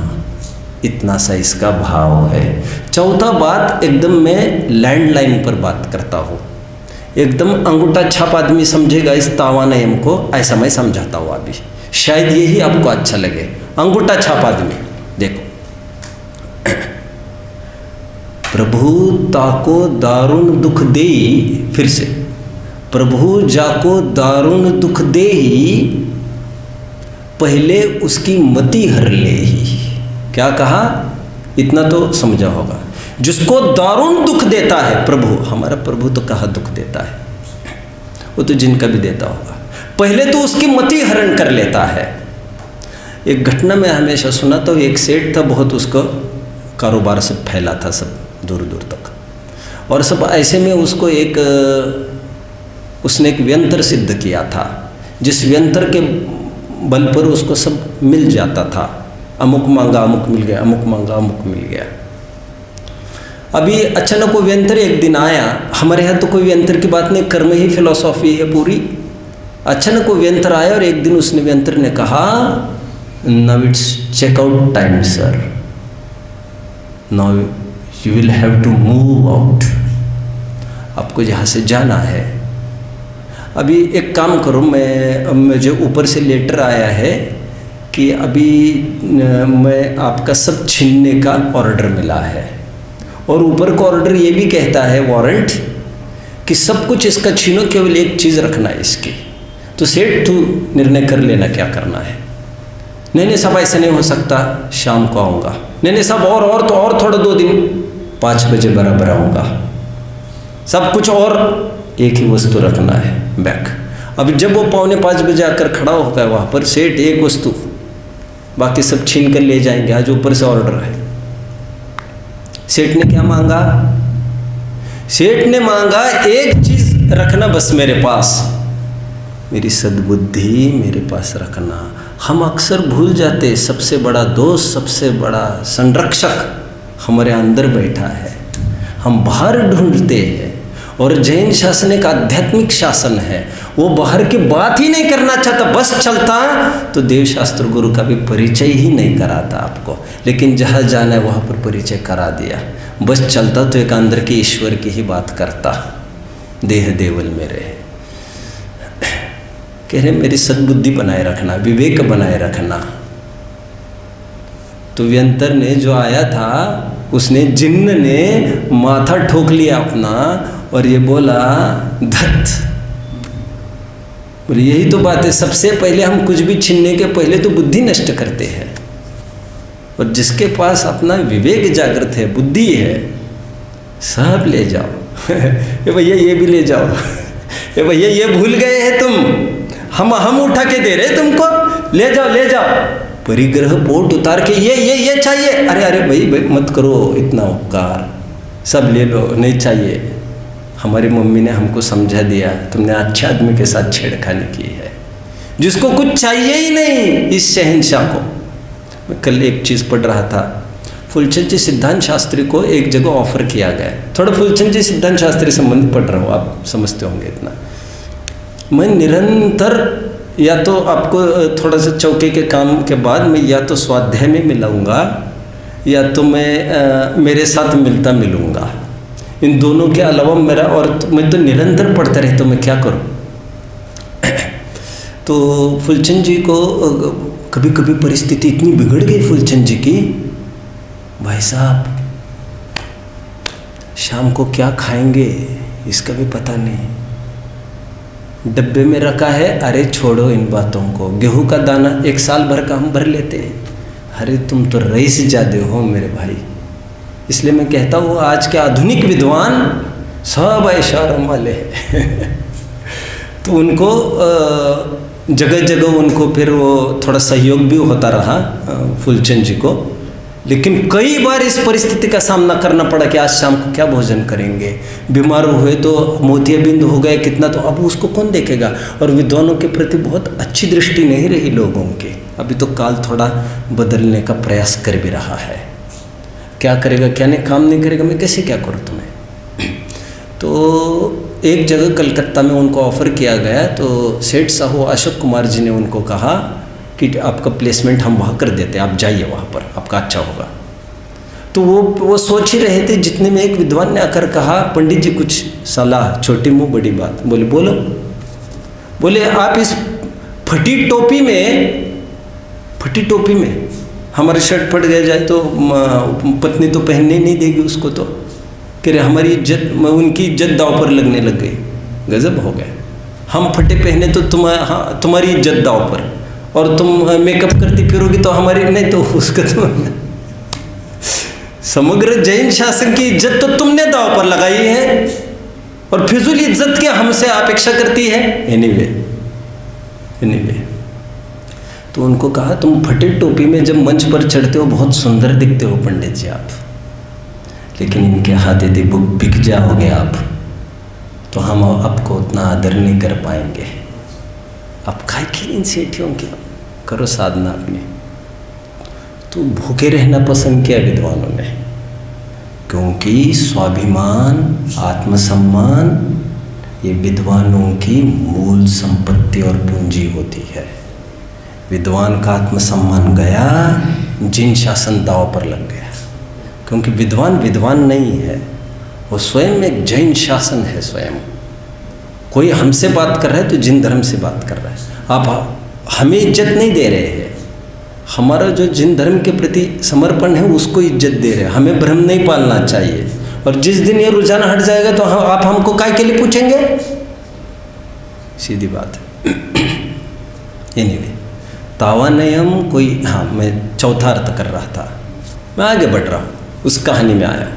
इतना सा इसका भाव है। चौथा बात एकदम मैं लैंडलाइन पर बात करता हूँ, एकदम अंगूठा छाप आदमी समझेगा इस तावानयम को, ऐसा मैं समझाता हूँ अभी, शायद यही आपको अच्छा लगे। अंगूठा छाप आदमी देखो, प्रभु ताको दारुण दुख देई, फिर से प्रभु जाको दारुण दुख देही, पहले उसकी मति हर ले ही। क्या कहा? इतना तो समझा होगा। जिसको दारुण दुख देता है प्रभु, हमारा प्रभु तो कहाँ दुख देता है, वो तो जिनका भी देता होगा, पहले तो उसकी मति हरण कर लेता है। एक घटना में हमेशा सुना तो, एक सेठ था, बहुत उसका कारोबार सब फैला था सब दूर दूर तक, और सब ऐसे में उसको उसने एक व्यंतर सिद्ध किया था, जिस व्यंतर के बल पर उसको सब मिल जाता था। अमुक मांगा अमुक मिल गया, अमुक मांगा अमुक मिल गया। अभी अचानक वो व्यंतर एक दिन आया। हमारे यहाँ तो कोई व्यंतर की बात नहीं, कर्म ही फिलॉसॉफी है पूरी। अचानक वो व्यंतर आया और एक दिन उसने व्यंतर ने कहा, now it's checkout time sir, now you will have to move out, आपको यहाँ से जाना है। अभी एक काम करो, मुझे ऊपर से लेटर आया है कि अभी मैं आपका सब छीनने का ऑर्डर मिला है, और ऊपर का ऑर्डर ये भी कहता है, वारंट, कि सब कुछ इसका छीनो, केवल एक चीज़ रखना है इसकी। तो सेठ तू निर्णय कर लेना क्या करना है। नहीं साहब ऐसा नहीं हो सकता, शाम को आऊँगा। नहीं साहब और थोड़ा 2 दिन, 5 बजे बराबर आऊँगा। सब कुछ और एक ही वस्तु रखना है, बैग। अब जब वो 4:45 बजे आकर खड़ा होगा वहाँ पर, सेठ एक वस्तु, बाकी सब छीन कर ले जाएंगे, आज ऊपर से ऑर्डर है। सेठ ने क्या मांगा? सेठ ने मांगा एक चीज रखना बस मेरे पास, मेरी सद्बुद्धि मेरे पास रखना। हम अक्सर भूल जाते सबसे बड़ा दोस्त, सबसे बड़ा संरक्षक हमारे अंदर बैठा है, हम बाहर ढूंढते हैं। और जैन शासन एक आध्यात्मिक शासन है, वो बाहर की बात ही नहीं करना चाहता, बस चलता तो देवशास्त्र गुरु का भी परिचय ही नहीं कराता आपको, लेकिन जहाँ जाना है वहाँ पर परिचय करा दिया। बस चलता तो एक अंदर के ईश्वर की ही बात करता, देह देवल में रहे। कह रहे मेरी सद्बुद्धि बनाए रखना, विवेक बनाए रखना। तो व्यंतर ने जो आया था, उसने जिन्न ने माथा ठोक लिया अपना और ये बोला धत। बोले यही तो बात है, सबसे पहले हम कुछ भी छीनने के पहले तो बुद्धि नष्ट करते हैं। और जिसके पास अपना विवेक जागृत है, बुद्धि है, सब ले जाओ। ये भैया ये भी ले जाओ, ये भैया ये भूल गए हैं तुम, हम उठा के दे रहे तुमको, ले जाओ ले जाओ। परिग्रह पोट उतार के ये चाहिए, अरे अरे भाई मत करो इतना उपकार, सब ले लो, नहीं चाहिए। हमारी मम्मी ने हमको समझा दिया, तुमने अच्छे आदमी के साथ छेड़खानी की है, जिसको कुछ चाहिए ही नहीं इस शहंशाह को। मैं कल एक चीज़ पढ़ रहा था, फूलचंद जी सिद्धांत शास्त्री को एक जगह ऑफर किया गया। थोड़ा फूलचंद जी सिद्धांत शास्त्री संबंधी पढ़ रहा हूँ, आप समझते होंगे इतना। मैं निरंतर या तो आपको थोड़ा सा चौके के काम के बाद मैं या तो स्वाध्याय में मिलाऊंगा या तो मैं मेरे साथ मिलता मिलूँगा, इन दोनों के अलावा मेरा और मैं तो निरंतर पढ़ता रहता हूँ, मैं क्या करूँ। तो फूलचंद जी को कभी कभी परिस्थिति इतनी बिगड़ गई फूलचंद जी की, भाई साहब शाम को क्या खाएंगे इसका भी पता नहीं, डब्बे में रखा है, अरे छोड़ो इन बातों को, गेहूं का दाना 1 साल भर का हम भर लेते हैं। अरे तुम तो रईस ज़्यादा हो मेरे भाई। इसलिए मैं कहता हूँ आज के आधुनिक विद्वान सब ऐशारम वाले हैं। तो उनको जगह जगह उनको फिर वो थोड़ा सहयोग भी होता रहा फूलचंद जी को, लेकिन कई बार इस परिस्थिति का सामना करना पड़ा कि आज शाम को क्या भोजन करेंगे, बीमार हुए तो मोतियाबिंद हो गए कितना, तो अब उसको कौन देखेगा। और विद्वानों के प्रति बहुत अच्छी दृष्टि नहीं रही लोगों की। अभी तो काल थोड़ा बदलने का प्रयास कर भी रहा है, क्या करेगा क्या नहीं, काम नहीं करेगा, मैं कैसे क्या करूँ तुम्हें। तो एक जगह कलकत्ता में उनको ऑफ़र किया गया, तो सेठ साहू अशोक कुमार जी ने उनको कहा कि आपका प्लेसमेंट हम वहाँ कर देते हैं, आप जाइए वहाँ पर, आपका अच्छा होगा। तो वो सोच ही रहे थे, जितने में एक विद्वान ने आकर कहा, पंडित जी कुछ सलाह, छोटी मुँह बड़ी बात। बोले बोलो। बोले आप इस फटी टोपी में हमारे शर्ट फट गया जाए तो पत्नी तो पहनने नहीं देगी उसको, तो कह रहे हमारी इज्जत, उनकी इज्जत दाव पर लगने लग गई। गजब हो गए, हम फटे पहने तो तुम्हारी इज्जत दाव पर, और तुम मेकअप करती फिरोगी तो हमारी नहीं, तो उसका तो समग्र जैन शासन की इज्जत तो तुमने दाव पर लगाई है, और फिजूल इज्जत क्या हमसे अपेक्षा करती है। एनीवे तो उनको कहा तुम फटे टोपी में जब मंच पर चढ़ते हो बहुत सुंदर दिखते हो पंडित जी आप, लेकिन इनके हाथ यदि बिक जाओगे आप तो हम आपको उतना आदर नहीं कर पाएंगे। आप खाए खेल इन सेठियों की, करो साधना अपनी। तो भूखे रहना पसंद किया विद्वानों ने, क्योंकि स्वाभिमान आत्मसम्मान ये विद्वानों की मूल संपत्ति और पूंजी होती है। विद्वान का आत्मसम्मान गया, जिन शासन दाव पर लग गया, क्योंकि विद्वान नहीं है, वो स्वयं एक जैन शासन है। स्वयं कोई हमसे बात कर रहा है तो जिन धर्म से बात कर रहा है। आप हमें इज्जत नहीं दे रहे हैं, हमारा जो जिन धर्म के प्रति समर्पण है उसको इज्जत दे रहे हैं। हमें भ्रम नहीं पालना चाहिए, और जिस दिन ये रुझान हट जाएगा तो आप हमको काय के लिए पूछेंगे, सीधी बात है। एनीवे तावानयम कोई, हाँ मैं चौथा अर्थ कर रहा था, मैं आगे बढ़ रहा हूँ, उस कहानी में आया।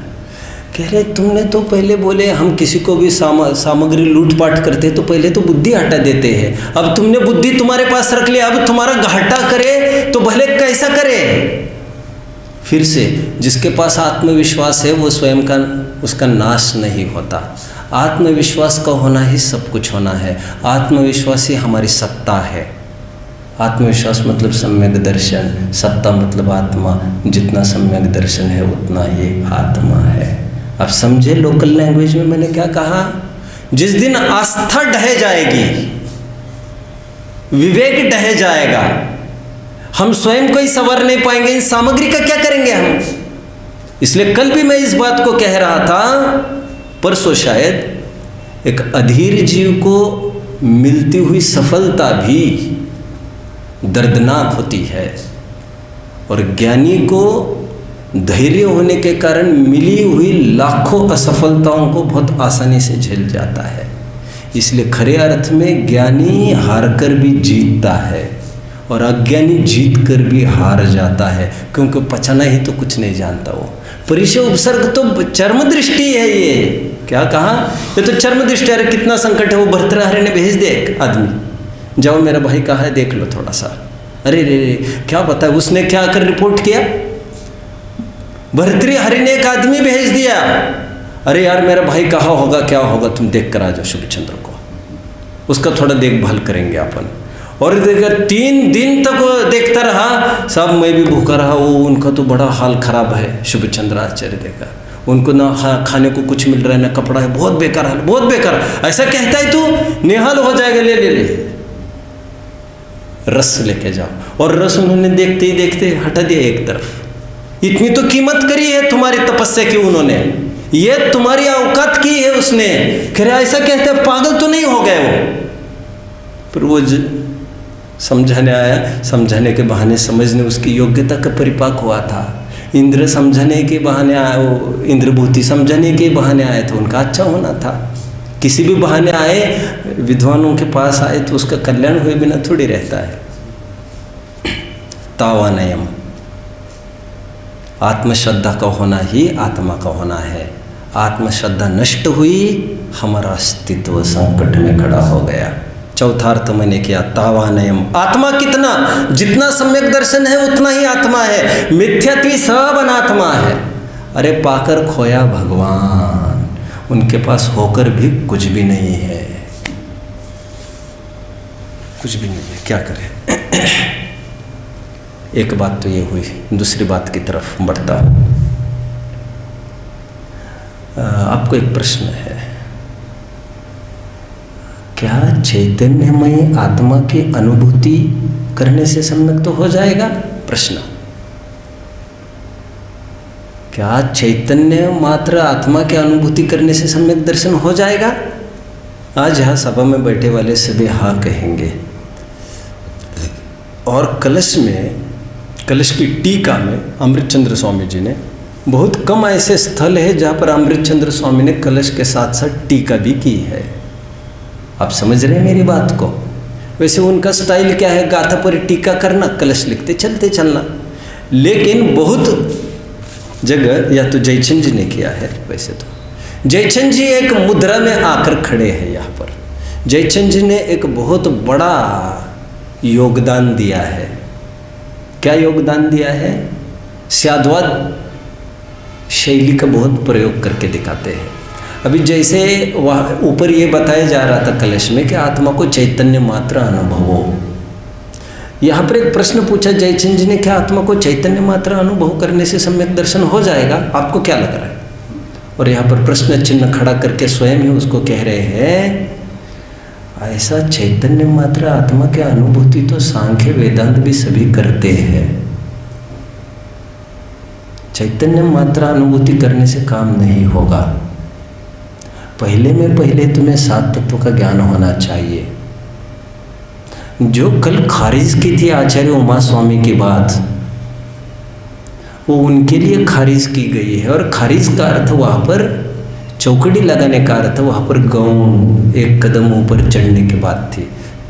कह रहे तुमने तो पहले बोले हम किसी को भी सामग्री लूटपाट करते तो पहले तो बुद्धि हटा देते हैं, अब तुमने बुद्धि तुम्हारे पास रख लिया, अब तुम्हारा घाटा करे तो भले कैसा करे। फिर से जिसके पास आत्मविश्वास है वो स्वयं का उसका नाश नहीं होता। आत्मविश्वास का होना ही सब कुछ होना है। आत्मविश्वास ही हमारी सत्ता है। आत्मविश्वास मतलब सम्यक दर्शन, सत्ता मतलब आत्मा। जितना सम्यक दर्शन है उतना ही आत्मा है। अब समझे लोकल लैंग्वेज में मैंने क्या कहा? जिस दिन आस्था ढह जाएगी, विवेक ढह जाएगा, हम स्वयं को ही संवर नहीं पाएंगे, इन सामग्री का क्या करेंगे हम? इसलिए कल भी मैं इस बात को कह रहा था, परसों शायद, एक अधीर जीव को मिलती हुई सफलता भी दर्दनाक होती है और ज्ञानी को धैर्य होने के कारण मिली हुई लाखों असफलताओं को बहुत आसानी से झेल जाता है। इसलिए खरे अर्थ में ज्ञानी हार कर भी जीतता है और अज्ञानी जीत कर भी हार जाता है, क्योंकि पचाना ही तो कुछ नहीं जानता वो। परिचय उपसर्ग तो चर्म दृष्टि है। ये क्या कहा? ये तो चर्म दृष्टि। अरे कितना संकट है। वो भर्तृहरि ने भेज दिया एक आदमी, जाओ मेरा भाई कहाँ है देख लो थोड़ा सा। अरे रे रे, क्या पता है उसने क्या आकर रिपोर्ट किया? भर्तृहरि ने एक आदमी भेज दिया, अरे यार मेरा भाई कहाँ होगा, क्या होगा, तुम देख कर आ जाओ शुभचंद्र को, उसका थोड़ा देखभाल करेंगे अपन। और देखा 3 दिन तक वो देखता रहा, साहब मैं भी भूखा रहा, वो उनका तो बड़ा हाल खराब है। शुभचंद्र आचार्य देखा, उनको ना खाने को कुछ मिल रहा है ना कपड़ा है, बहुत बेकार हाल, बहुत बेकार। ऐसा कहता है तू निहाल हो जाएगा, ले ले ले रस लेके जाओ। और रस उन्होंने देखते ही देखते हटा दिया एक तरफ। इतनी तो कीमत करी है तुम्हारी तपस्या की उन्होंने, ये तुम्हारी औकात की है उसने। कह रहे ऐसा कहते हैं, पागल तो नहीं हो गए वो? पर वो समझाने आया, समझाने के बहाने समझने उसकी योग्यता का परिपाक हुआ था। इंद्र समझाने के बहाने आया, वो इंद्रभूति समझाने के बहाने आए तो उनका अच्छा होना था। किसी भी बहाने आए, विद्वानों के पास आए तो उसका कल्याण हुए बिना थोड़ी रहता है। तावानयम, आत्मश्रद्धा का होना ही आत्मा का होना है। आत्मश्रद्धा नष्ट हुई, हमारा अस्तित्व संकट में खड़ा हो गया। चौथा अर्थ मैंने किया तावानयम, आत्मा कितना, जितना सम्यक दर्शन है उतना ही आत्मा है। मिथ्यात्व सब अनात्मा है। अरे पाकर खोया भगवान, उनके पास होकर भी कुछ भी नहीं है, कुछ भी नहीं है, क्या करें। एक बात तो ये हुई, दूसरी बात की तरफ बढ़ता हूँ। आपको एक प्रश्न है, क्या चैतन्यमय आत्मा की अनुभूति करने से सम्यक तो हो जाएगा? प्रश्न, क्या चैतन्य मात्र आत्मा की अनुभूति करने से सम्यक दर्शन हो जाएगा? आज यहाँ सभा में बैठे वाले सभी हाँ कहेंगे। और कलश में, कलश की टीका में अमृतचंद्र स्वामी जी ने, बहुत कम ऐसे स्थल है जहाँ पर अमृतचंद्र स्वामी ने कलश के साथ साथ टीका भी की है। आप समझ रहे हैं मेरी बात को? वैसे उनका स्टाइल क्या है, गाथा पर टीका करना, कलश लिखते चलते चलना। लेकिन बहुत जगह या तो जयचंद जी ने किया है। वैसे तो जयचंद जी एक मुद्रा में आकर खड़े हैं यहाँ पर। जयचंद जी ने एक बहुत बड़ा योगदान दिया है। क्या योगदान दिया है? स्याद्वाद शैली का बहुत प्रयोग करके दिखाते हैं। अभी जैसे वह ऊपर ये बताया जा रहा था कलश में कि आत्मा को चैतन्य मात्र अनुभव हो, यहाँ पर एक प्रश्न पूछा जयचंद जी ने, क्या आत्मा को चैतन्य मात्र अनुभव करने से सम्यक दर्शन हो जाएगा? आपको क्या लग रहा है? और यहाँ पर प्रश्न चिन्ह खड़ा करके स्वयं ही उसको कह रहे हैं, ऐसा चैतन्य मात्र आत्मा की अनुभूति तो सांख्य वेदांत भी सभी करते हैं। चैतन्य मात्र अनुभूति करने से काम नहीं होगा। पहले तुम्हें 7 तत्व का ज्ञान होना चाहिए। जो कल खारिज की थी आचार्य उमा स्वामी की बात, वो उनके लिए खारिज की गई है। और खारिज का अर्थ वहाँ पर चौकड़ी लगाने का अर्थ वहाँ पर गौण एक कदम ऊपर चढ़ने की बात थी।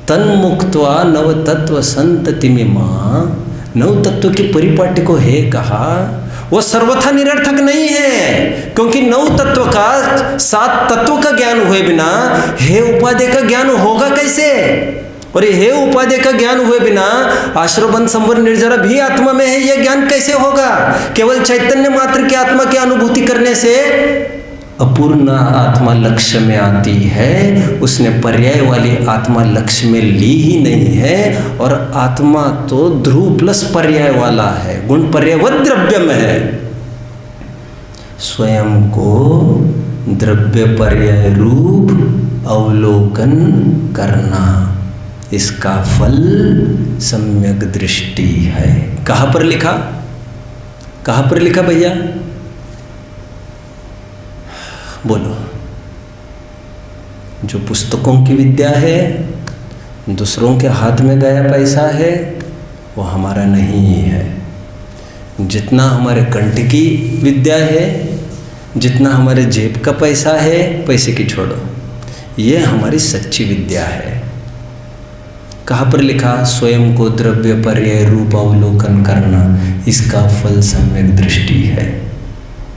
तन मुक्त्वा नव तत्व संततिमिमा, 9 तत्व की परिपाटी को हे कहा, वो सर्वथा निरर्थक नहीं है। क्योंकि 9 तत्व का 7 तत्व का ज्ञान हुए बिना हे उपाधि का ज्ञान होगा कैसे? और ये हे उपाधि का ज्ञान हुए बिना आश्रवबंध संवर निर्जरा भी आत्मा में है, यह ज्ञान कैसे होगा? केवल चैतन्य मात्र की आत्मा की अनुभूति करने से अपूर्ण आत्मा लक्ष्य में आती है, उसने पर्याय वाली आत्मा लक्ष्य में ली ही नहीं है। और आत्मा तो ध्रुव प्लस पर्याय वाला है, गुण पर्यायवत द्रव्य में है। स्वयं को द्रव्य पर्याय रूप अवलोकन करना, इसका फल सम्यक दृष्टि है। कहाँ पर लिखा, कहाँ पर लिखा भैया, बोलो। जो पुस्तकों की विद्या है, दूसरों के हाथ में गया पैसा है, वो हमारा नहीं है। जितना हमारे कंठ की विद्या है, जितना हमारे जेब का पैसा है, पैसे की छोड़ो, ये हमारी सच्ची विद्या है। कहाँ पर लिखा, स्वयं को द्रव्य पर्याय रूप अवलोकन करना, इसका फल सम्यक दृष्टि है।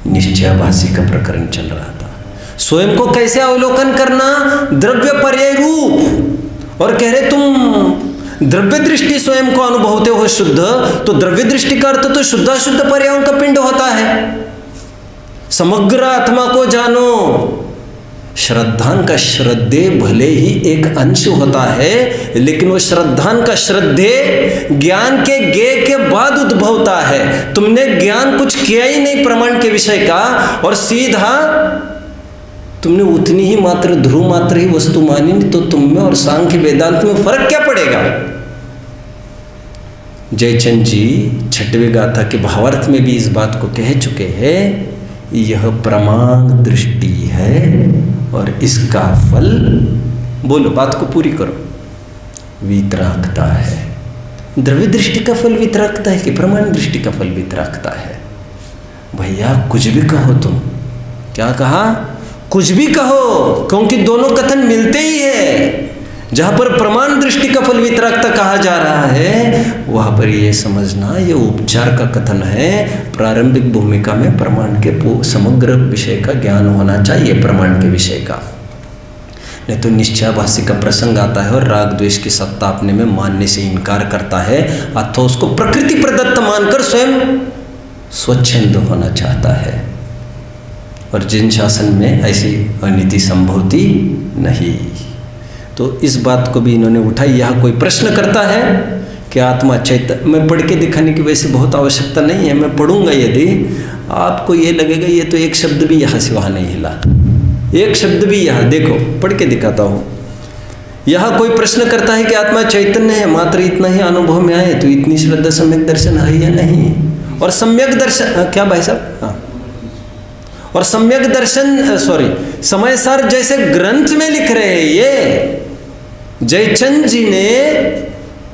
निश्चयाभासी का प्रकरण चल रहा था। स्वयं को कैसे अवलोकन करना, द्रव्य पर्याय रूप। और कह रहे तुम द्रव्य दृष्टि स्वयं को अनुभवते हो शुद्ध, तो द्रव्य दृष्टि का अर्थ तो शुद्ध शुद्ध पर्यायों का पिंड होता है। समग्र आत्मा को जानो। श्रद्धान का श्रद्धे भले ही एक अंश होता है, लेकिन वो श्रद्धान का श्रद्धे ज्ञान के गे के बाद उद्भवता है। तुमने ज्ञान कुछ किया ही नहीं प्रमाण के विषय का, और सीधा तुमने उतनी ही मात्र ध्रुव मात्र ही वस्तु मानी, तो तुम में और सांख्य वेदांत में फर्क क्या पड़ेगा। जयचंद जी 6वीं गाथा के भावार्थ में भी इस बात को कह चुके हैं, यह प्रमाण दृष्टि है और इसका फल, बोलो बात को पूरी करो, वितरागता है। द्रव्य दृष्टि का फल वितरागता है कि प्रमाण दृष्टि का फल वितरागता है। भैया कुछ भी कहो तुम, क्या कहा, कुछ भी कहो, क्योंकि दोनों कथन मिलते ही है। जहाँ पर प्रमाण दृष्टि का फल वितरागता कहा जा रहा है, वहाँ पर ये समझना ये उपचार का कथन है। प्रारंभिक भूमिका में प्रमाण के समग्र विषय का ज्ञान होना चाहिए, प्रमाण के विषय का। नहीं तो निश्चयाभासी का प्रसंग आता है और राग द्वेष की सत्ता अपने में मानने से इनकार करता है, अथवा उसको प्रकृति प्रदत्त मानकर स्वयं स्वच्छंद होना चाहता है। और जिन शासन में ऐसी अनीति संभवती नहीं। तो इस बात को भी इन्होंने उठाई। यहाँ कोई प्रश्न करता है कि आत्मा चैतन्य, मैं पढ़ के दिखाने की वैसे बहुत आवश्यकता नहीं है, मैं पढ़ूंगा। यदि आपको ये लगेगा ये तो एक शब्द भी यहाँ से वहाँ नहीं हिला, एक शब्द भी यहाँ देखो, पढ़ के दिखाता हूँ। यहाँ कोई प्रश्न करता है कि आत्मा चैतन्य है, मात्र इतना ही अनुभव में आए, तो इतनी श्रद्धा सम्यक दर्शन है या नहीं। और सम्यक दर्शन क्या भाई साहब, हाँ, और सम्यक दर्शन समय सार जैसे ग्रंथ में लिख रहे हैं ये जयचंद जी ने,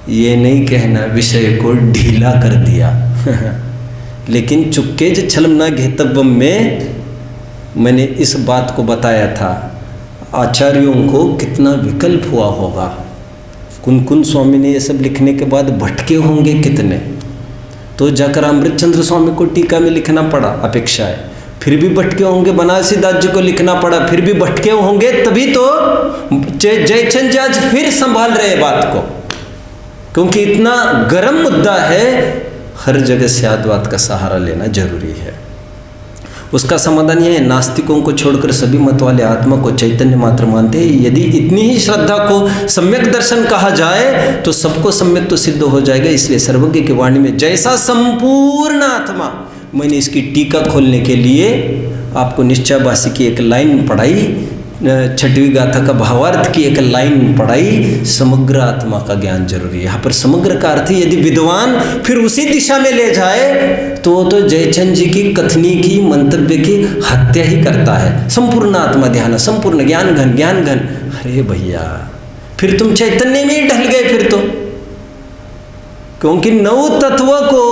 ये नहीं कहना विषय को ढीला कर दिया। लेकिन चुपके ज छलम न घेतव्यम में मैंने इस बात को बताया था, आचार्यों को कितना विकल्प हुआ होगा। कुन स्वामी ने ये सब लिखने के बाद भटके होंगे कितने, तो जाकर अमृतचंद्र स्वामी को टीका में लिखना पड़ा, अपेक्षा है, फिर भी भटके होंगे। बनारसी दास जी को लिखना पड़ा, फिर भी भटके होंगे। तभी तो जयचंद जी आज फिर संभाल रहे बात को, क्योंकि इतना गर्म मुद्दा है, हर जगह स्याद्वाद का सहारा लेना जरूरी है। उसका समाधान यह है, नास्तिकों को छोड़कर सभी मत वाले आत्मा को चैतन्य मात्र मानते हैं। यदि इतनी ही श्रद्धा को सम्यक दर्शन कहा जाए तो सबको सम्यक तो सिद्ध हो जाएगा। इसलिए सर्वज्ञ की वाणी में जैसा संपूर्ण आत्मा, मैंने इसकी टीका खोलने के लिए आपको निश्चयाभासी की एक लाइन पढ़ाई, 6वीं गाथा का भावार्थ की एक लाइन पढ़ाई। समग्र आत्मा का ज्ञान जरूरी है। यहाँ पर समग्र का अर्थ यदि विद्वान फिर उसी दिशा में ले जाए तो जयचंद जी की कथनी की मंतव्य की हत्या ही करता है। संपूर्ण आत्मा ध्यान, संपूर्ण ज्ञान घन, ज्ञान घन। अरे भैया, फिर तुम चैतन्य में ही ढल गए फिर तो, क्योंकि 9 तत्व को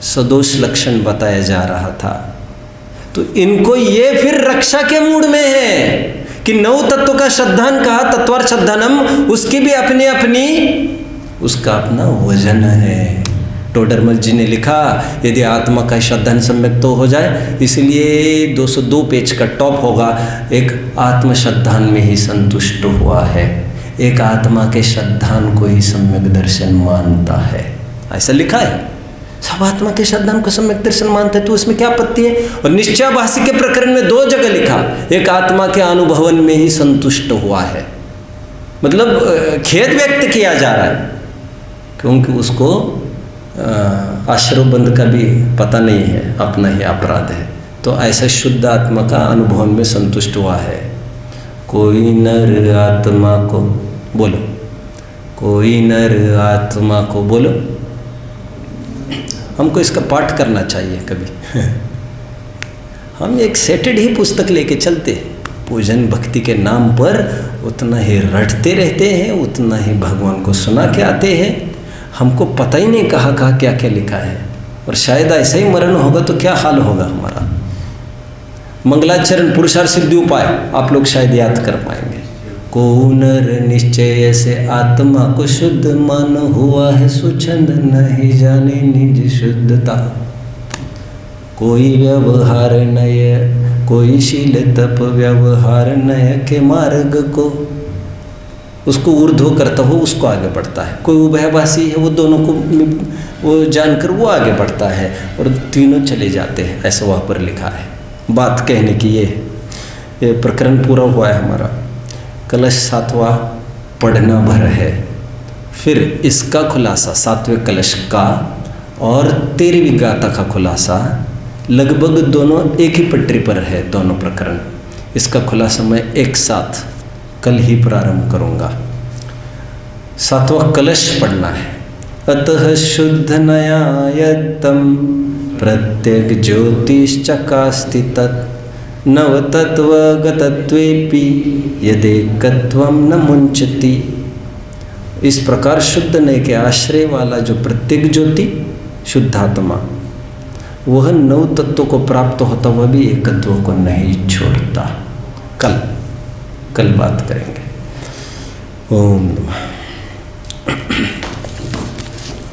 सदोष लक्षण बताया जा रहा था। तो इनको ये फिर रक्षा के मूड में है कि 9 तत्व का श्रद्धान कहा, तत्वार श्रद्धानम, उसकी भी अपनी अपनी, उसका अपना वजन है। टोडरमल जी ने लिखा, यदि आत्मा का श्रद्धान सम्यक तो हो जाए, इसलिए 202 पेज का टॉप होगा, एक आत्म श्रद्धान में ही संतुष्ट हुआ है, एक आत्मा के श्रद्धान को ही सम्यक दर्शन मानता है, ऐसा लिखा है। सब आत्मा के साधन को सम्यक दर्शन मानते हैं, तो उसमें क्या आपत्ति है? और निश्चयाभासी के प्रकरण में 2 जगह लिखा, एक आत्मा के अनुभवन में ही संतुष्ट हुआ है, मतलब खेद व्यक्त किया जा रहा है, क्योंकि उसको आश्रवबंध का भी पता नहीं है, अपना ही अपराध है। तो ऐसा शुद्ध आत्मा का अनुभवन में संतुष्ट हुआ है। कोई नर आत्मा को बोलो, कोई नर आत्मा को बोलो। हमको इसका पाठ करना चाहिए कभी। हम एक सेटेड ही पुस्तक लेके चलते, पूजन भक्ति के नाम पर उतना ही रटते रहते हैं, उतना ही भगवान को सुना के आते हैं, हमको पता ही नहीं कहाँ कहाँ क्या क्या लिखा है। और शायद ऐसा ही मरण होगा तो क्या हाल होगा हमारा। मंगलाचरण पुरुषार्थ सिद्धि उपाय आप लोग शायद याद कर पाएंगे। को नर निश्चय से आत्मा को शुद्ध मान हुआ है, सुछंद नहीं जाने निज शुद्धता। कोई व्यवहार नय, कोई शील तप व्यवहार नय के मार्ग को, उसको ऊर्ध्व करता हो उसको आगे बढ़ता है। कोई उभयवासी है, वो दोनों को वो जानकर वो आगे बढ़ता है, और तीनों चले जाते हैं, ऐसा वहाँ पर लिखा है। बात कहने की ये प्रकरण पूरा हुआ है हमारा। कलश 7वां पढ़ना भर है। फिर इसका खुलासा 7वें कलश का और 13वीं गाथा का खुलासा, लगभग दोनों एक ही पटरी पर है दोनों प्रकरण। इसका खुलासा मैं एक साथ कल ही प्रारंभ करूँगा। 7वां कलश पढ़ना है। अतः शुद्ध न्यायतम प्रत्यग ज्योतिश्चकास्ति तत् नवतत्वगतत्वेपि यदेकत्वं न मुंचति। इस प्रकार शुद्ध नय के आश्रय वाला जो प्रत्येक ज्योति शुद्धात्मा, वह 9 तत्वों को प्राप्त होता, वह भी एकत्व को नहीं छोड़ता। कल बात करेंगे। ओम नमः।